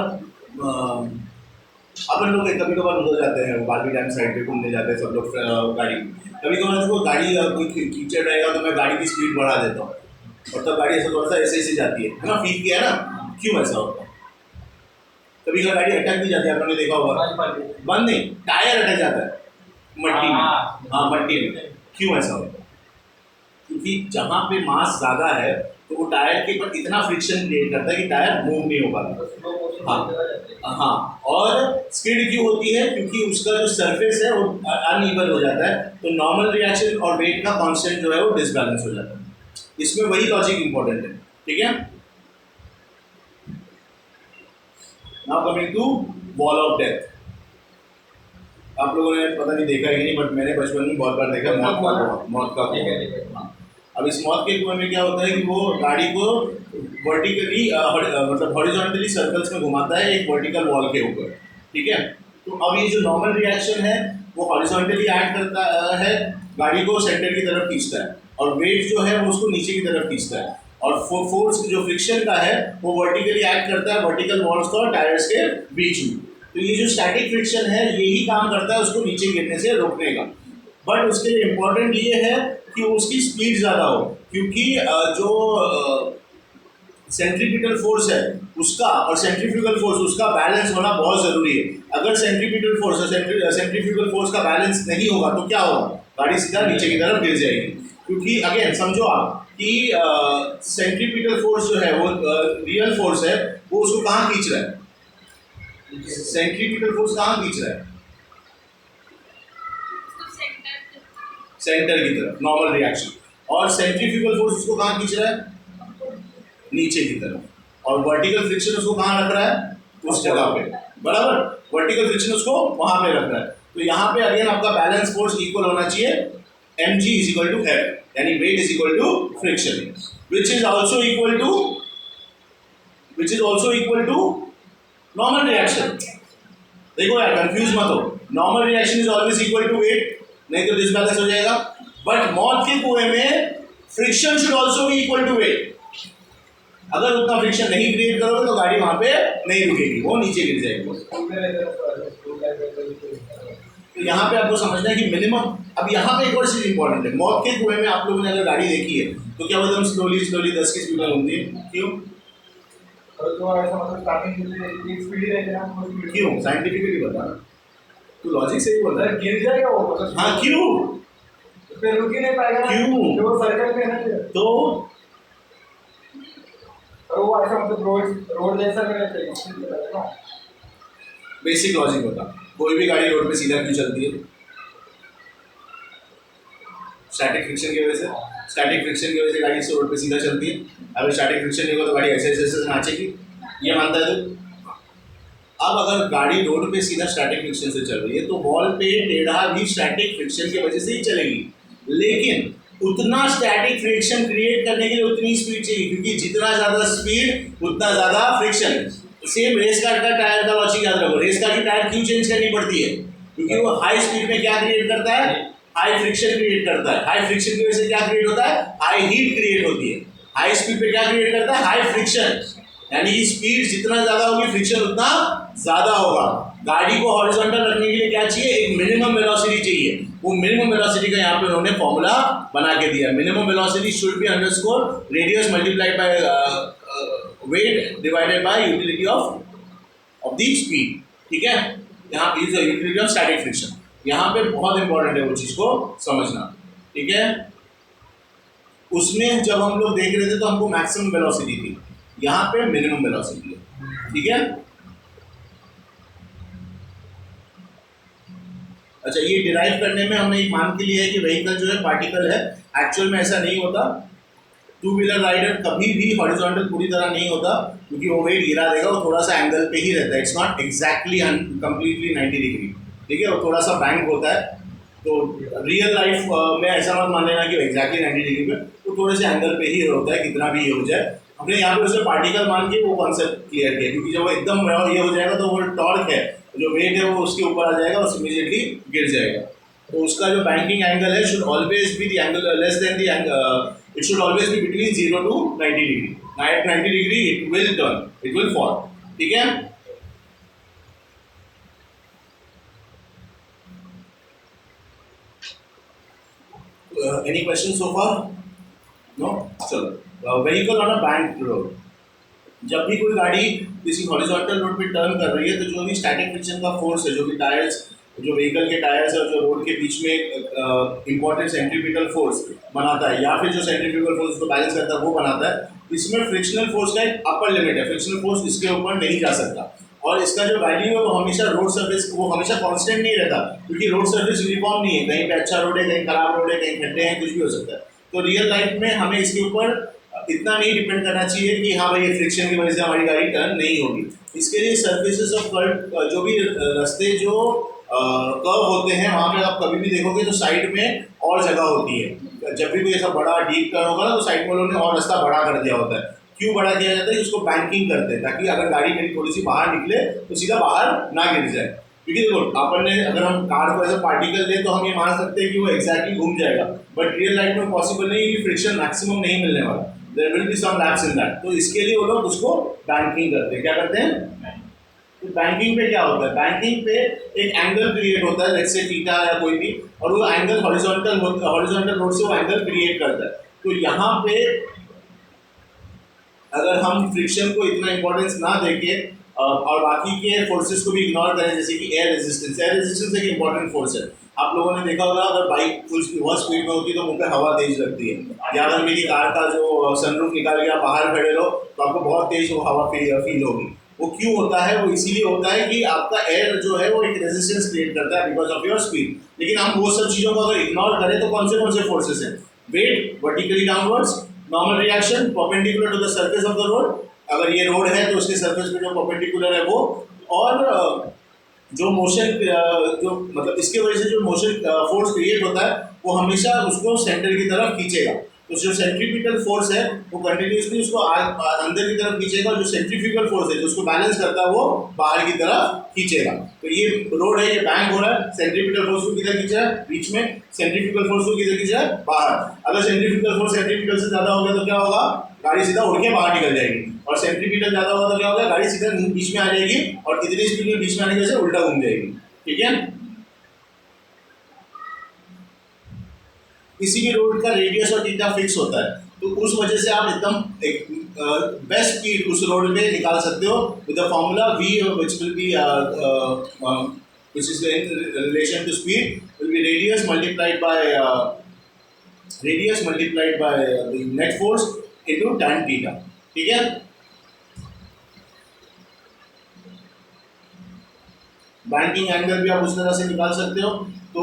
अपन लोग कभी कभार उधर जाते हैं, बारबी डैम साइड पे घूमने जाते हैं सब लोग गाड़ी। कभी कभार देखो गाड़ी कोई कीचड़ रहेगा तो मैं गाड़ी की स्पीड बढ़ा देता हूँ और तब गाड़ी ऐसा थोड़ा सा ऐसे जाती है ना, फील किया ना? क्यों ऐसा होता है? कभी कभी गाड़ी अटक भी जाती है, आपने देखा होगा। बंद नहीं, टायर अटक जाता है मट्टी में। हाँ, मट्टी में। क्यों ऐसा होता है? क्योंकि जहाँ पे मास ज़्यादा है तो वो टायर के ऊपर इतना फ्रिक्शन क्रिएट करता है कि टायर मूव नहीं हो पाता। हाँ, और स्किड क्यों होती है? क्योंकि उसका जो सरफेस है वो अनइवन हो जाता है, तो नॉर्मल रिएक्शन और वेट का कांस्टेंट जो है वो डिसबैलेंस हो जाता है। इसमें वही लॉजिक इंपॉर्टेंट है। ठीक है, now coming to wall of death. आप लोगों ने पता नहीं देखा ही नहीं, बट मैंने बचपन में बहुत बार देखा मौत का कुआं। अब इस मौत के कुएं में क्या होता है कि वो गाड़ी को वर्टिकली मतलब हॉरिजॉन्टली सर्कल्स में घुमाता है एक वर्टिकल वॉल के ऊपर। ठीक है, तो अब ये जो नॉर्मल रिएक्शन है वो हॉरिजॉन्टली एक्ट करता है, गाड़ी को सेंटर की तरफ खींचता है, और वेट जो है वो उसको नीचे की तरफ खींचता है, और फोर्स जो फ्रिक्शन का है वो वर्टिकली एक्ट करता है वर्टिकल वॉल्स और टायर्स के बीच में। तो ये जो स्टैटिक फ्रिक्शन है यही काम करता है उसको नीचे गिरने से रोकने का। बट उसके लिए इम्पोर्टेंट ये है कि उसकी स्पीड ज़्यादा हो, क्योंकि जो सेंट्रीपिटल फोर्स है उसका और सेंट्रीफ्यूगल फोर्स उसका बैलेंस होना बहुत ज़रूरी है। अगर सेंट्रीपिटल फोर्स और सेंट्रीफ्यूगल फोर्स का बैलेंस नहीं होगा तो क्या होगा? गाड़ी सीधा नीचे की तरफ गिर जाएगी। क्योंकि अगेन समझो आप कि सेंट्रीपिटल फोर्स जो है वो रियल फोर्स है, वो उसको कहाँ खींच रहा है? सेंट्रीपिटल फोर्स कहाँ खींच रहा है? सेंटर की तरफ, नॉर्मल रिएक्शन। और सेंट्रीफ्यूगल फोर्स उसको कहाँ खींच रहा है? नीचे की तरफ। और वर्टिकल फ्रिक्शन उसको कहाँ रख रहा है? उस जगह पे, बराबर। वर्टिकल फ्रिक्शन उसको वहां पे रख रहा है। तो यहाँ पे अगेन आपका बैलेंस फोर्स इक्वल होना चाहिए, mg is equal to f, यानी weight is equal to friction, which is also equal to normal reaction. देखो यार, कंफ्यूज मत हो, normal reaction is always equal to weight, नहीं तो डिसबैलेंस हो जाएगा। बट मौत के कुएं में friction should also be equal to weight. अगर उतना फ्रिक्शन नहीं क्रिएट करोगे तो गाड़ी वहां पे नहीं रुकेगी, वो नीचे गिर जाएगी। तो यहाँ पे आपको समझना है कि मिनिमम, अब यहाँ पे एक और चीज इंपॉर्टेंट है, मौत के कुएं में आप लोगों ने अगर गाड़ी देखी है तो क्या वो एकदम स्लोली 10 की स्पीड में घूमती है? क्यों? क्यों? साइंटिफिकली बता, तू लॉजिक से ही बोल रहा है। गिर जाएगा वो, हाँ, क्यों? फिर रुक ही नहीं पाएगा। क्यों? जो सर्कल पे है ना, तो वो ऐसा रोड जैसा करना चाहिए। बेसिक लॉजिक बता, कोई भी गाड़ी रोड पे सीधा क्यों चलती है? स्टैटिक फ्रिक्शन की वजह से। स्टैटिक फ्रिक्शन की वजह से गाड़ी से रोड पे सीधा चलती है। अगर स्टैटिक फ्रिक्शन नहीं होगा तो गाड़ी ऐसे ऐसे नाचेगी, ये मानता है तू? अब अगर गाड़ी रोड पे सीधा स्टैटिक फ्रिक्शन से चल रही है तो वॉल पे टेढ़ा भी स्टैटिक फ्रिक्शन की वजह से ही चलेगी, लेकिन उतना स्टैटिक फ्रिक्शन क्रिएट करने के लिए उतनी स्पीड चाहिए, क्योंकि जितना ज्यादा स्पीड उतना ज्यादा फ्रिक्शन। सेम रेस कार का टायर का लॉजिक याद रखो, रेस कार की टायर क्यों चेंज करनी पड़ती है? क्योंकि वो हाई स्पीड में क्या क्रिएट करता है? हाई फ्रिक्शन क्रिएट करता है। हाई फ्रिक्शन की वजह से क्या क्रिएट होता है? हाई हीट क्रिएट होती है। हाई स्पीड पे क्या क्रिएट करता है? हाई फ्रिक्शन, यानी कि स्पीड जितना ज्यादा होगी फ्रिक्शन उतना ज्यादा होगा। गाड़ी को हॉरिजॉन्टल रखने के लिए क्या चाहिए? एक मिनिमम वेलोसिटी चाहिए। वो मिनिमम वेलोसिटी का यहाँ पे उन्होंने फॉर्मूला बना के दिया। Minimum velocity should be underscore radius multiplied by weight divided by utility of the speed. ठीक है, यहाँ पे यूटिलिटी ऑफ स्टैटिक फ्रिक्शन, यहाँ पे बहुत इंपॉर्टेंट है वो चीज को समझना। ठीक है, उसमें जब हम लोग देख रहे थे तो हमको मैक्सिमम वेलोसिटी थी, यहाँ पे मिनिमम वेलोसिटी है। ठीक है, अच्छा, ये डिराइव करने में हमने एक मान के लिया है कि व्हीकल जो है पार्टिकल है। एक्चुअल में ऐसा नहीं होता। टू व्हीलर राइडर कभी भी हॉरिजॉन्टल पूरी तरह नहीं होता, क्योंकि वो वेट गिरा देगा, वो थोड़ा सा एंगल पे ही रहता है। It's not exactly completely 90 degree. ठीक है, वो थोड़ा सा बैंक होता है। तो रियल लाइफ में ऐसा मत मान लेना कि एग्जैक्टली 90 डिग्री पे, वो थोड़े से एंगल पे ही होता है, कितना भी ये हो जाए। हमने यहाँ पे उसे पार्टिकल मान के वो कॉन्सेप्ट क्लियर किया, क्योंकि जब वो एकदम ये हो जाएगा तो वो टॉर्क है, जो वेट है वो उसके ऊपर आ जाएगा, उस इमीडिएटली गिर जाएगा। तो उसका जो बैंकिंग एंगल है should always be the angle less than the angle, it should always be between 0 to 90 degree. At 90 degree it will turn, it will fall. ठीक है, any question so far? No? चलो, vehicle on a bank road, जब भी कोई गाड़ी किसी हॉरिजॉन्टल रोड पे टर्न कर रही है तो जो भी स्टैटिक फ्रिक्शन का फोर्स है, जो भी टायर्स, जो व्हीकल के टायर्स है और जो रोड के बीच में इंपॉर्टेंट सेंट्रीपिटल फोर्स बनाता है, या फिर जो सेंट्रीफ्यूगल फोर्स उसको बैलेंस करता है वो बनाता है, इसमें फ्रिक्शनल फोर्स का एक अपर लिमिट है। फ्रिक्शनल फोर्स इसके ऊपर नहीं जा सकता, और इसका जो वैल्यू है वो हमेशा रोड सर्फेस, वो हमेशा कांस्टेंट नहीं रहता, क्योंकि रोड सर्फेस यूनिफॉर्म नहीं है। कहीं पे अच्छा रोड है, कहीं खराब रोड है, कहीं खड्डे हैं, कुछ भी हो सकता है। तो रियल लाइफ में हमें इसके ऊपर इतना नहीं डिपेंड करना चाहिए कि हाँ भाई ये फ्रिक्शन की वजह से हमारी गाड़ी टर्न नहीं होगी। इसके लिए सर्फेसेस ऑफ कर्व, जो भी रास्ते जो कर्व होते हैं, वहाँ पे आप कभी भी देखोगे तो साइड में और जगह होती है। जब भी कोई ऐसा बड़ा डीप टर्न होगा ना तो साइड में उन्होंने और रास्ता बड़ा कर दिया होता है। क्यों बड़ा किया जाता है? उसको बैंकिंग करते हैं, ताकि अगर गाड़ी मेरी थोड़ी सी बाहर निकले तो सीधा बाहर ना गिर जाए। क्योंकि देखो, अपन ने अगर हम कार को ऐसा पार्टिकल ले तो हम ये मान सकते हैं कि वो एक्जैक्टली घूम जाएगा, बट रियल लाइफ में पॉसिबल नहीं है, कि फ्रिक्शन मैक्सिमम नहीं मिलने वाला। There will be some lapse in that. तो इसके लिए वो लोग उसको बैंकिंग करते हैं। क्या करते हैं? तो बैंकिंग पे क्या होता है? बैंकिंग पे एक एंगल क्रिएट होता है, लेट्स से थीटा या कोई भी, और वो एंगल हॉरिजॉन्टल रोड से वो एंगल क्रिएट करता है। तो यहाँ पे अगर हम फ्रिक्शन को इतना इंपॉर्टेंस ना देके और बाकी के फोर्सेस को भी इग्नोर करें, जैसे कि एयर रेजिस्टेंस। एयर रेजिस्टेंस एक इंपॉर्टेंट फोर्स है। आप लोगों ने देखा होगा अगर बाइक बहुत स्पीड में होती है तो मुंह पे हवा तेज लगती है, या अगर मेरी कार का जो सनरूफ निकाल के आप बाहर खड़े रहो तो आपको बहुत तेज वो हवा फील होगी। वो क्यों होता है? वो इसीलिए होता है कि आपका एयर जो है वो एक रेजिस्टेंस क्रिएट करता है बिकॉज ऑफ योर स्पीड। लेकिन हम वो सब चीज़ों को अगर इग्नोर करें तो कौन से फोर्सेस हैं? Weight vertically downwards, normal reaction perpendicular to the surface of the road, अगर ये रोड है तो उसके सरफेस पे जो परपेंडिकुलर है वो, और जो मोशन जो मतलब इसके वजह से जो मोशन फोर्स क्रिएट होता है वो हमेशा उसको सेंटर की तरफ खींचेगा। तो जो सेंट्रीपिटल फोर्स है वो कंटिन्यूसली उसको अंदर की तरफ खींचेगा, और जो सेंट्रीफ्यूगल फोर्स है जो उसको बैलेंस करता है वो बाहर की तरफ खींचेगा। तो ये रोड है, ये बैंक हो रहा है, सेंट्रीपिटल फोर्स को किधर खींच रहा है? बीच में। सेंट्रीफ्यूगल फोर्स को किधर खींच रहा है? बाहर। अगर सेंट्रीफ्यूगल फोर्स सेंट्रीपिटल से ज़्यादा हो गया तो क्या होगा? गाड़ी सीधा उड़ के बाहर निकल जाएगी। और सेंट्रीपिटल ज़्यादा होगा तो क्या होगा? गाड़ी सीधा बीच में आ जाएगी, और इतनी स्पीड में बीच में आने की वजह से उल्टा घूम जाएगी। ठीक है। किसी भी रोड का रेडियस और थीटा फिक्स होता है, तो उस वजह से आप एकदम बेस्ट स्पीड उस रोड पे निकाल सकते हो with the formula v which will be which is in relation to speed will be radius multiplied by the net force into tan theta। ठीक है। बैंकिंग एंगल भी आप उस तरह से निकाल सकते हो। तो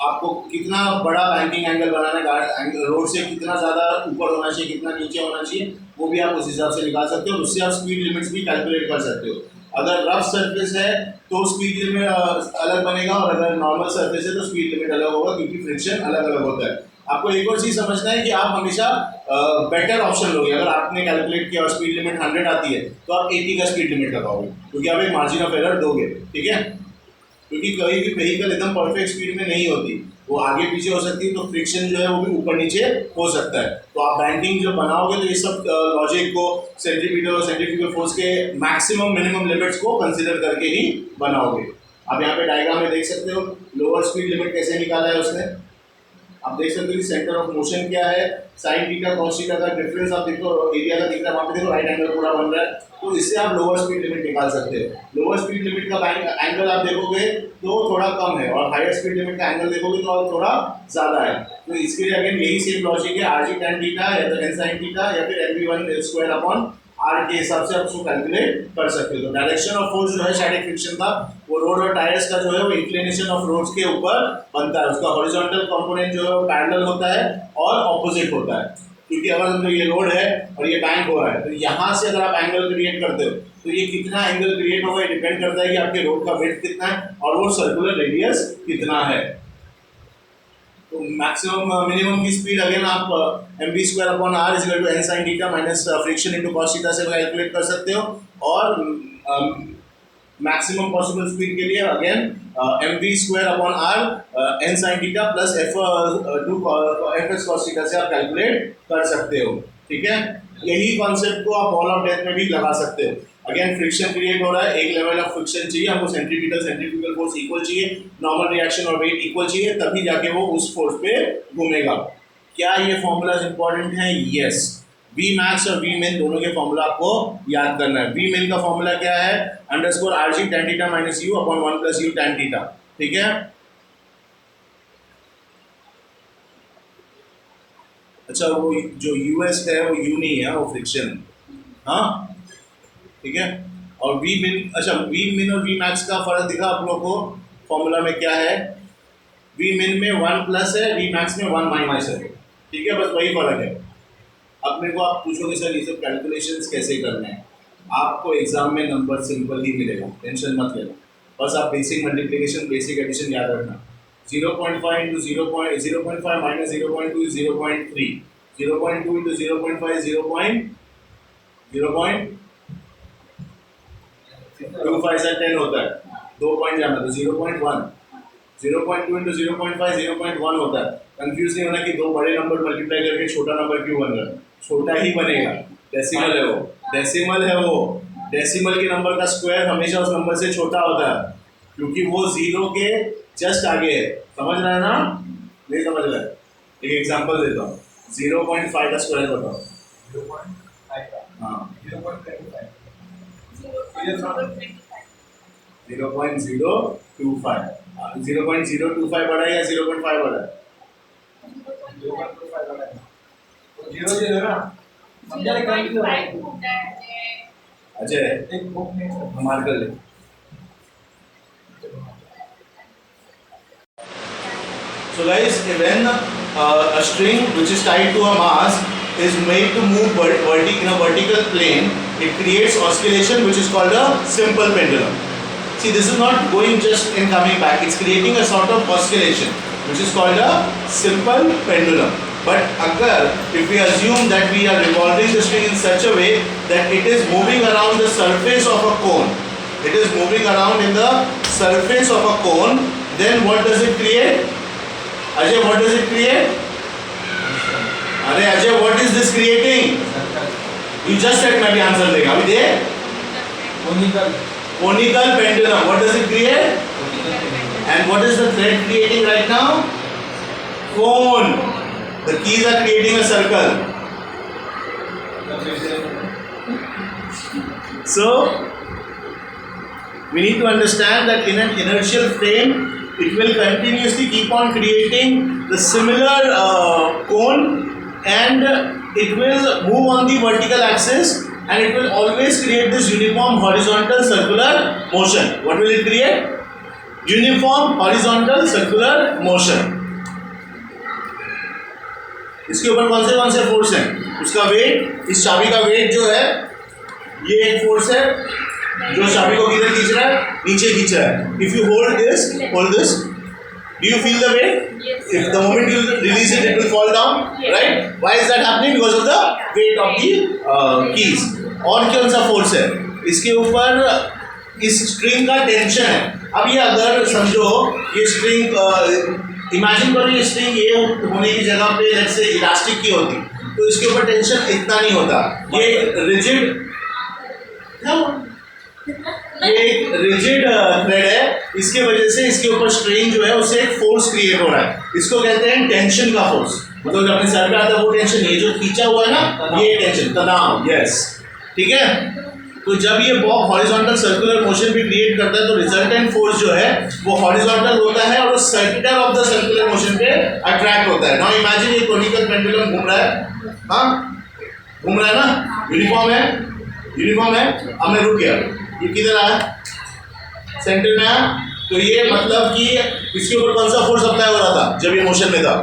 आपको कितना बड़ा बैंकिंग एंगल बनाना है, रोड से कितना ज़्यादा ऊपर होना चाहिए, कितना नीचे होना चाहिए, वो भी आप उस हिसाब से निकाल सकते हो। उससे आप स्पीड लिमिट्स भी कैलकुलेट कर सकते हो। अगर रफ सरफेस है तो स्पीड लिमिट अलग बनेगा, और अगर नॉर्मल सरफेस है तो स्पीड लिमिट अलग होगा, क्योंकि फ्रिक्शन अलग अलग होता है। आपको एक और चीज़ समझना है कि आप हमेशा बेटर ऑप्शन लोगे। अगर आपने कैलकुलेट किया और स्पीड लिमिट 100 आती है तो आप 80 का स्पीड लिमिट लगाओगे, क्योंकि आप एक मार्जिन ऑफ एरर दोगे। ठीक है। क्योंकि कभी भी व्हीकल एकदम परफेक्ट स्पीड में नहीं होती, वो आगे पीछे हो सकती है, तो फ्रिक्शन जो है वो भी ऊपर नीचे हो सकता है। तो आप बैंकिंग जो बनाओगे तो ये सब लॉजिक को सेंट्रीपिटल और सेंट्रीफ्यूगल फोर्स के मैक्सिमम मिनिमम लिमिट्स को कंसीडर करके ही बनाओगे। आप यहाँ पे डायग्राम में देख सकते हो लोअर स्पीड लिमिट कैसे निकाला है उसने। आप देख सकते हो कि सेंटर ऑफ मोशन क्या है, साइन थीटा कॉस थीटा का डिफरेंस आप देखो, एरिया का दिख रहा है वहाँ पे, देखो राइट एंगल पूरा बन रहा है। तो इससे आप लोअर स्पीड लिमिट निकाल सकते हो। लोअर स्पीड लिमिट का एंगल आप देखोगे तो थोड़ा कम है, और हायर स्पीड लिमिट का एंगल देखोगे तो थोड़ा ज़्यादा है। तो इसके लिए अगेन यही सेम लॉजिक है, आर जी टेन थीटा या तो एन साइन थीटा या फिर N v one square upon R के हिसाब से आप उसको कैलकुलेट कर सकते हो। तो डायरेक्शन ऑफ फोर्स जो है स्टैटिक फ्रिक्शन का, वो रोड और टायर्स का जो है वो इंक्लिनेशन ऑफ रोड्स के ऊपर बनता है। उसका हॉरिजॉन्टल कंपोनेंट जो है वो पैरेलल होता है और ऑपोजिट होता है। क्योंकि अगर समझो ये रोड है और ये बैंक हो रहा है, तो यहाँ से अगर आप एंगल क्रिएट करते हो तो ये कितना एंगल क्रिएट होगा, ये डिपेंड करता है कि आपके रोड का विड्थ कितना है और वो सर्कुलर रेडियस कितना है। तो मैक्सिमम मिनिमम की स्पीड अगेन आप m v square upon R is equal to N sine theta minus friction into cos theta से कैलकुलेट कर सकते हो। और मैक्सिमम पॉसिबल स्पीड के लिए again m v square upon R N sine theta plus f s cos theta से आप कैलकुलेट कर सकते हो। ठीक है। यही कॉन्सेप्ट को आप बॉल ऑफ डेथ में भी लगा सकते हो। अगेन फ्रिक्शन क्रिएट हो रहा है, एक लेवल ऑफ फ्रिक्शन चाहिए हमको, सेंट्रीपिटल सेंट्रीफ्यूगल फोर्स इक्वल चाहिए, नॉर्मल रिएक्शन और वेट इक्वल चाहिए, तभी जाके वो उस फोर्स पे घूमेगा। क्या ये फॉर्मूलाज इंपॉर्टेंट हैं? यस। वी मैक्स और वी मिन दोनों के फॉर्मूला आपको याद करना है। वी मिन का फॉर्मूला क्या है? Underscore are g tan theta minus you upon 1 plus you tan theta. ठीक है। अच्छा, वो जो यूएस है वो यू नहीं है, वो फ्रिक्शन। हाँ ठीक है। और वी मिन, अच्छा वी मिन और वी मैक्स का फर्क दिखा आप लोग को फॉर्मूला में क्या है? वी मिन में 1 प्लस है, वी मैक्स में 1 माइनस है। ठीक है, बस वही फर्क है। अब मेरे को आप पूछोगे सर ये सब कैलकुलेशंस कैसे करने हैं? आपको एग्जाम में नंबर सिंपल ही मिलेगा, टेंशन मत लेना। बस आप बेसिक मल्टीप्लिकेशन बेसिक एडिशन याद रखना। 0.5 इंटू 0.5 माइनस 0.2 इज 0.3, 0.2 इंटू 0.5 0.25 से 10 होता है, 2 पॉइंट जाना तो 0.1, 0.2 इंटू 0.5 0.1 होता है। कंफ्यूज नहीं होना कि दो बड़े नंबर मल्टीप्लाई करके छोटा नंबर क्यों बन रहा है, छोटा ही बनेगा, डेसिमल है वो, डेसिमल है वो। डेसिमल के नंबर का स्क्वायर हमेशा उस नंबर से छोटा होता है, क्योंकि वो जीरो के जस्ट आगे है। समझ रहा है ना? नहीं समझ रहा है? एक एग्जांपल देता हूँ, 0.5 का स्क्वायर बताओ। 0.5 का, हाँ 0.25, 0.025 0.025 बढ़ा या 0.5 बढ़ा? 0 ना समझा अजय एक बुक में मार्क कर ले। So guys, when a string which is tied to a mass is made to move in a vertical plane, it creates oscillation which is called a simple pendulum. See, this is not going just and coming back, it's creating a sort of oscillation which is called a simple pendulum. But if we assume that we are revolving the string in such a way that it is moving around the surface of a cone, it is moving around in the surface of a cone, then what does it create? Ajay, what does it create? अरे Ajay, what is this creating? You just said मैं भी आंसर देगा अभी दे। Conical pendulum. What does it create? And what is the thread creating right now? Cone. The keys are creating a circle. So we need to understand that in an inertial frame, it will continuously keep on creating the similar cone, and it will move on the vertical axis, and it will always create this uniform horizontal circular motion. What will it create? Uniform horizontal circular motion. इसके ऊपर कौन से फोर्स हैं? उसका वेट, इस चाबी का वेट जो है, ये एक फोर्स है जो चाबी को किधर खींच रहा है? नीचे खींच रहा है. If you hold this, do you feel the weight? Yes. If the moment you release it, it will fall down, Yes. right? Why is that happening? Because of the weight of the keys. और कौन सा फोर्स है? इसके ऊपर इस स्ट्रिंग का टेंशन है. अब ये अगर समझो ये स्ट्रिंग, इमेजिन करो ये स्ट्रिंग ये होने की जगह पे लेट्स से इलास्टिक की होती, तो इसके ऊपर टेंशन इतना नहीं होता. ये रिजिड थ्रेड है, इसके वजह से इसके ऊपर स्ट्रेन जो है उससे एक फोर्स क्रिएट हो रहा है. इसको कहते हैं टेंशन का फोर्स. मतलब जब अपने सर पे आता है वो टेंशन, ये जो खींचा हुआ है ना, ये टेंशन, तनाव. यस, ठीक है. तो जब ये बॉब हॉरिजॉन्टल सर्कुलर मोशन भी क्रिएट करता है तो रिजल्टेंट फोर्स जो है वो हॉरिजॉन्टल होता है और centre of the circular motion पे अट्रैक्ट होता है. नाउ इमेजिन ये कोनिकल पेंडुलम घूम रहा है, हाँ घूम रहा है ना, यूनिफॉर्म है. अब मैं रुक गया, ये किधर आया? सेंटर में आया. तो ये मतलब कि इसके ऊपर कौन सा फोर्स अप्लाई हो रहा था जब ये मोशन में था?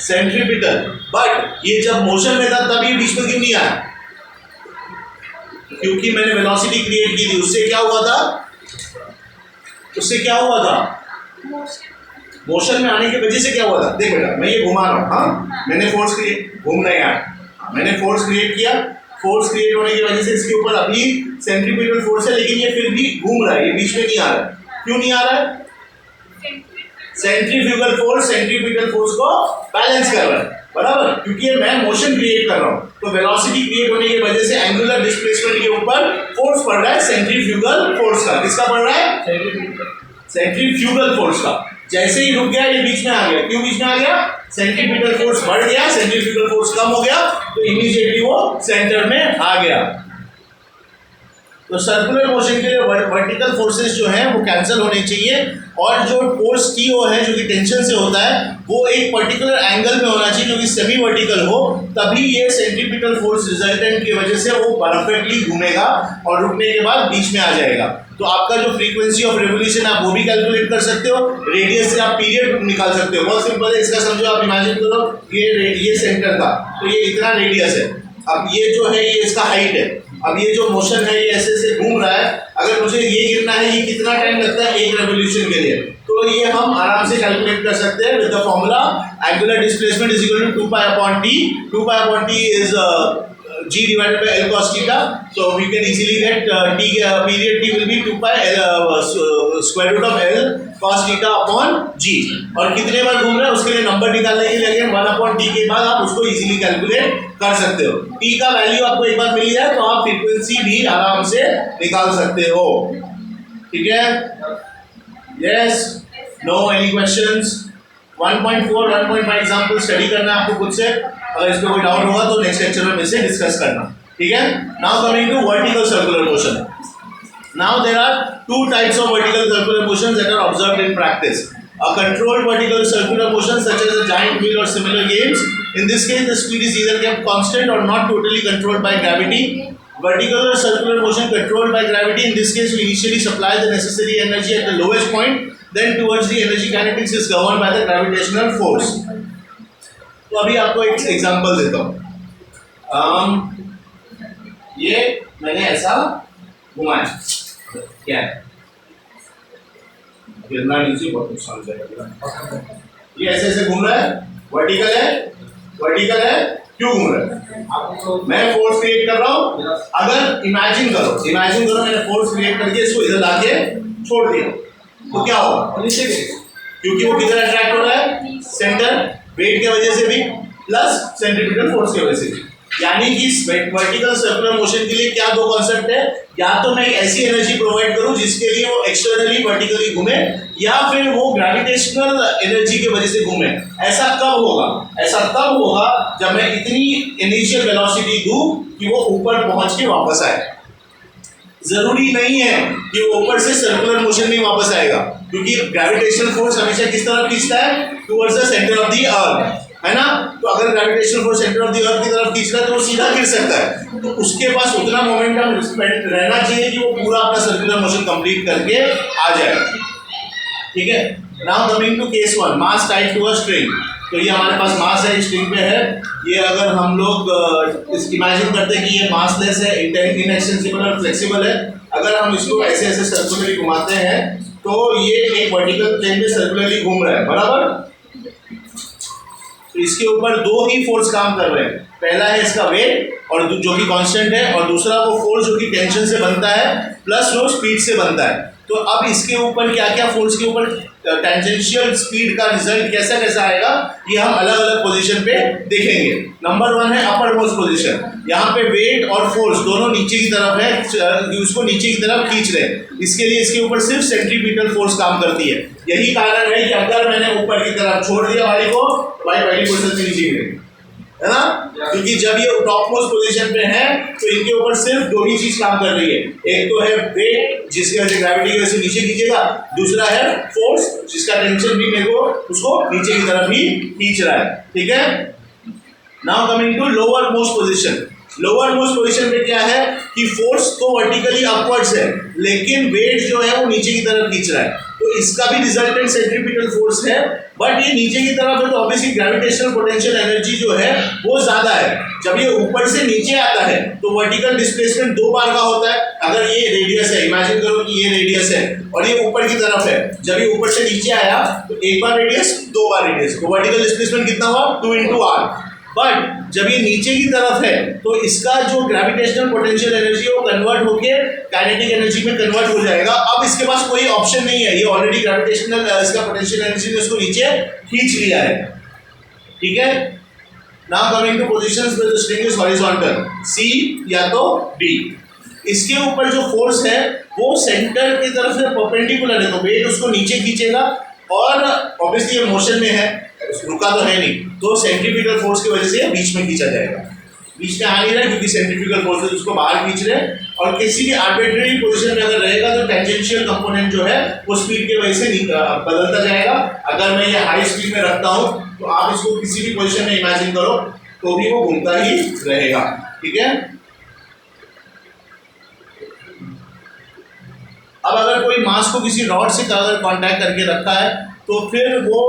सेंट्रीपिटल. बट ये जब मोशन में था तब ये बीच में क्यों नहीं आया? क्योंकि मैंने वेलोसिटी क्रिएट की थी. उससे क्या हुआ था? मोशन में आने की वजह से क्या हुआ था? देख बेटा, मैं ये घुमा रहा हूँ, हाँ मैंने फोर्स क्रिएट, घूम नहीं आया, मैंने फोर्स क्रिएट किया. फोर्स क्रिएट होने की वजह से इसके ऊपर अभी सेंट्रीपिटल फोर्स है, लेकिन ये फिर भी घूम रहा है, ये बीच में नहीं आ रहा है. क्यों नहीं आ रहा है? सेंट्रीफ्यूगल फोर्स सेंट्रीपिटल फोर्स को बैलेंस कर रहा है, बराबर. क्योंकि मैं मोशन क्रिएट कर रहा हूँ, तो वेलोसिटी क्रिएट होने की वजह से एंगुलर डिस्प्लेसमेंट के ऊपर फोर्स पड़ रहा है सेंट्रीफ्यूगल फोर्स का. किसका पड़ रहा है? सेंट्रीफ्यूगल फोर्स का. जैसे ही रुक गया ये बीच में आ गया. क्यों बीच में आ गया? सेंट्रीपिटल फोर्स बढ़ गया, सेंट्रीफ्यूगल फोर्स कम हो गया, तो इमीडिएटली वो सेंटर में आ गया. तो सर्कुलर मोशन के लिए वर्टिकल फोर्सेस जो हैं वो कैंसिल होने चाहिए, और जो फोर्स टीओ है जो कि टेंशन से होता है वो एक पर्टिकुलर एंगल में होना चाहिए जो कि सेमी वर्टिकल हो, तभी ये सेंट्रीपिटल फोर्स रिजल्टेंट की वजह से वो परफेक्टली घूमेगा और रुकने के बाद बीच में आ जाएगा. तो आपका जो फ्रीक्वेंसी ऑफ रेवोल्यूशन आप वो भी कैलकुलेट कर सकते हो, रेडियस से आप पीरियड निकाल सकते हो. बहुत सिंपल है. इसका समझो, आप इमेजिन करो ये सेंटर था, तो ये इतना रेडियस है. अब ये जो है ये इसका हाइट है. अब ये जो मोशन है ये ऐसे से घूम रहा है. अगर मुझे ये गिरना है, ये कितना टाइम लगता है एक रेवोल्यूशन के लिए, तो ये हम आराम से कैलकुलेट कर सकते हैं with the formula angular displacement is equal to 2π/t. 2π/t इज g divided by L cos theta. So we can easily get period t will be 2π square root of L cos theta upon g. और कितने बार घूम रहा है उसके लिए नंबर निकालने के लिए अगेन 1/t के बाद आप उसको इजीली कैलकुलेट कर सकते हो. t का वैल्यू आपको एक बार मिल जाए तो आप फ्रीक्वेंसी भी आराम से निकाल सकते हो. ठीक है? Yes, no, any questions? 1.4 1.5 example study करना है आपको खुद से. अगर इस पे कोई डाउट होगा तो नेक्स्ट लेक्चर में मुझसे डिस्कस करना. ठीक है? Now coming to vertical circular motion. Now there are two types of vertical circular motions that are observed in practice. A controlled vertical circular motion such as a giant wheel or similar games. In this case, the speed is either kept constant or not totally controlled by gravity. Vertical or circular motion controlled by gravity. In this case, we initially supply the necessary energy at the lowest point. Then towards the energy kinetics is governed by the gravitational force. तो अभी आपको एक एग्जांपल देता हूँ. ये मैंने ऐसा घुमाया, क्या है? गिरना नीचे बहुत नुकसान करेगा. ये ऐसे ऐसे घूम रहा है, वर्टिकल है, क्यों घूम रहा है? मैं फोर्स क्रिएट कर रहा हूँ. अगर इमेजिन करो मैंने फोर्स क्रिएट करके इसको इधर लाके छोड़ दिया, तो क्या होगा? क्योंकि वो किधर अट्रैक्ट हो रहा है? सेंटर, वेट की वजह से भी प्लस सेंट्रीफ्यूगल फोर्स की वजह से भी. यानी कि वर्टिकल सर्कुलर मोशन के लिए क्या दो कॉन्सेप्ट है? या तो मैं एक ऐसी एनर्जी प्रोवाइड करूं जिसके लिए वो एक्सटर्नली वर्टिकली घूमे, या फिर वो ग्रेविटेशनल एनर्जी की वजह से घूमे. ऐसा कब होगा? ऐसा तब होगा जब मैं इतनी इनिशियल वेलोसिटी दूं कि वो ऊपर पहुंच के वापस आए. जरूरी नहीं है कि वो ऊपर से सर्कुलर मोशन में वापस आएगा, क्योंकि ग्रेविटेशनल फोर्स हमेशा किस तरफ खींचता है? Towards the centre of the earth, है ना. तो अगर gravitational force centre of the earth की तरफ खींच रहा है तो वो सीधा गिर सकता है. तो उसके पास उतना मोमेंटम रहना चाहिए कि वो पूरा अपना सर्कुलर मोशन कंप्लीट करके आ जाए. ठीक है. Now coming to case 1, mass tied to a string. तो ये हमारे पास मास है, स्ट्रिंग पे है. ये अगर हम लोग इमेजिन करते हैं कि ये मासलेस है, इनएक्सेसिबल और फ्लेक्सिबल है. अगर हम इसको ऐसे ऐसे सर्कुलरली घुमाते हैं तो ये एक वर्टिकल प्लेन में सर्कुलरली घूम रहा है, बराबर. तो इसके ऊपर दो ही फोर्स काम कर रहे हैं. पहला है इसका वेट और जो कि कांस्टेंट है, और दूसरा वो फोर्स जो कि टेंशन से बनता है प्लस वो स्पीड से बनता है. तो अब इसके ऊपर क्या क्या फोर्स के ऊपर टेंजेंशियल स्पीड का रिजल्ट कैसा कैसा आएगा, ये हम अलग अलग पोजीशन पे देखेंगे. नंबर 1 है अपर मोस्ट पोजीशन. यहाँ पे वेट और फोर्स दोनों नीचे की तरफ है, उसको नीचे की तरफ खींच रहे हैं. इसके लिए इसके ऊपर सिर्फ सेंट्रीपिटल फोर्स काम करती है. यही कारण है कि अगर मैंने ऊपर की तरफ छोड़ दिया भाई को, तो भाई पहली पोजीशन से नीचे गिरेगी, है ना. क्योंकि जब ये टॉप मोस्ट पोजीशन पे है तो इनके ऊपर सिर्फ दो ही चीज काम कर रही है. एक तो है वेट जिसकी वजह से ग्रेविटी की वजह से नीचे खींचेगा, दूसरा है फोर्स जिसका टेंशन भी मेरे को उसको नीचे की तरफ ही खींच रहा है. ठीक है. Now coming to lower most position. Lower most position पे क्या है कि फोर्स तो वर्टिकली अपवर्ड्स है, लेकिन वेट जो है वो नीचे की तरफ खींच रहा है. तो इसका भी रिजल्टेंट सेंट्रीपिटल फोर्स है, बट ये नीचे की तरफ है तो ऑब्वियसली ग्रेविटेशनल पोटेंशियल एनर्जी जो है वो ज्यादा है. जब ये ऊपर से नीचे आता है तो वर्टिकल डिस्प्लेसमेंट दो बार का होता है. अगर ये रेडियस है, इमेजिन करो कि ये रेडियस है और ये ऊपर की तरफ है. जब ये ऊपर से नीचे आया तो एक बार रेडियस, दो बार रेडियस, तो वर्टिकल डिस्प्लेसमेंट कितना हुआ? 2 × r. बट जब ये नीचे की तरफ है तो इसका जो ग्रेविटेशनल पोटेंशियल एनर्जी है वो कन्वर्ट होके काइनेटिक एनर्जी में कन्वर्ट हो जाएगा. अब इसके पास कोई ऑप्शन नहीं है, ये ऑलरेडी ग्रेविटेशनल इसका पोटेंशियल एनर्जी ने उसको नीचे खींच लिया है. ठीक है. Now coming to positions where the string is horizontal, C या तो डी. इसके ऊपर जो फोर्स है वो सेंटर की तरफ से परपेंडिकुलर है, तो वेट उसको नीचे खींचेगा और ऑब्वियसली ये मोशन में है, रुका तो है नहीं, तो सेंट्रीफ्यूगल फोर्स की वजह से ये बीच में खींचा जाएगा. बीच में आ नहीं रहा क्योंकि सेंट्रीफ्यूगल फोर्स उसको बाहर खींच रहे हैं. और किसी भी आर्बिट्रेरी पोजीशन में अगर रहेगा तो टेंजेंशियल कंपोनेंट जो है वो स्पीड की वजह से बदलता जाएगा. अगर मैं ये हाई स्पीड में रखता हूँ तो आप इसको किसी भी पोजीशन में इमेजिन करो तो भी वो घूमता ही रहेगा. ठीक है. अब अगर कोई मास को किसी रॉड से अगर कांटेक्ट करके रखा है तो फिर वो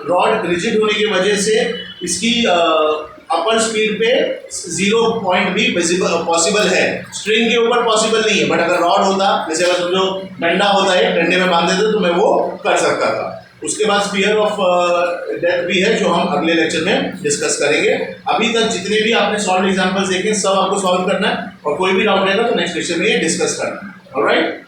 रॉड रिजिड होने की वजह से इसकी अपर स्पीड पे 0 पॉइंट भी पॉसिबल है. स्ट्रिंग के ऊपर पॉसिबल नहीं है, बट अगर रॉड होता, जैसे अगर समझो डंडा होता है, डंडे में बांध देते तो मैं वो कर सकता था. उसके बाद स्फीयर ऑफ डेप्थ भी है जो हम अगले लेक्चर में डिस्कस करेंगे. अभी तक जितने भी आपने सॉल्व एग्जांपल्स देखे सब आपको सॉल्व करना है, और कोई भी डाउट रहेगा तो नेक्स्ट लेक्चर में ये डिस्कस करना है. ऑलराइट.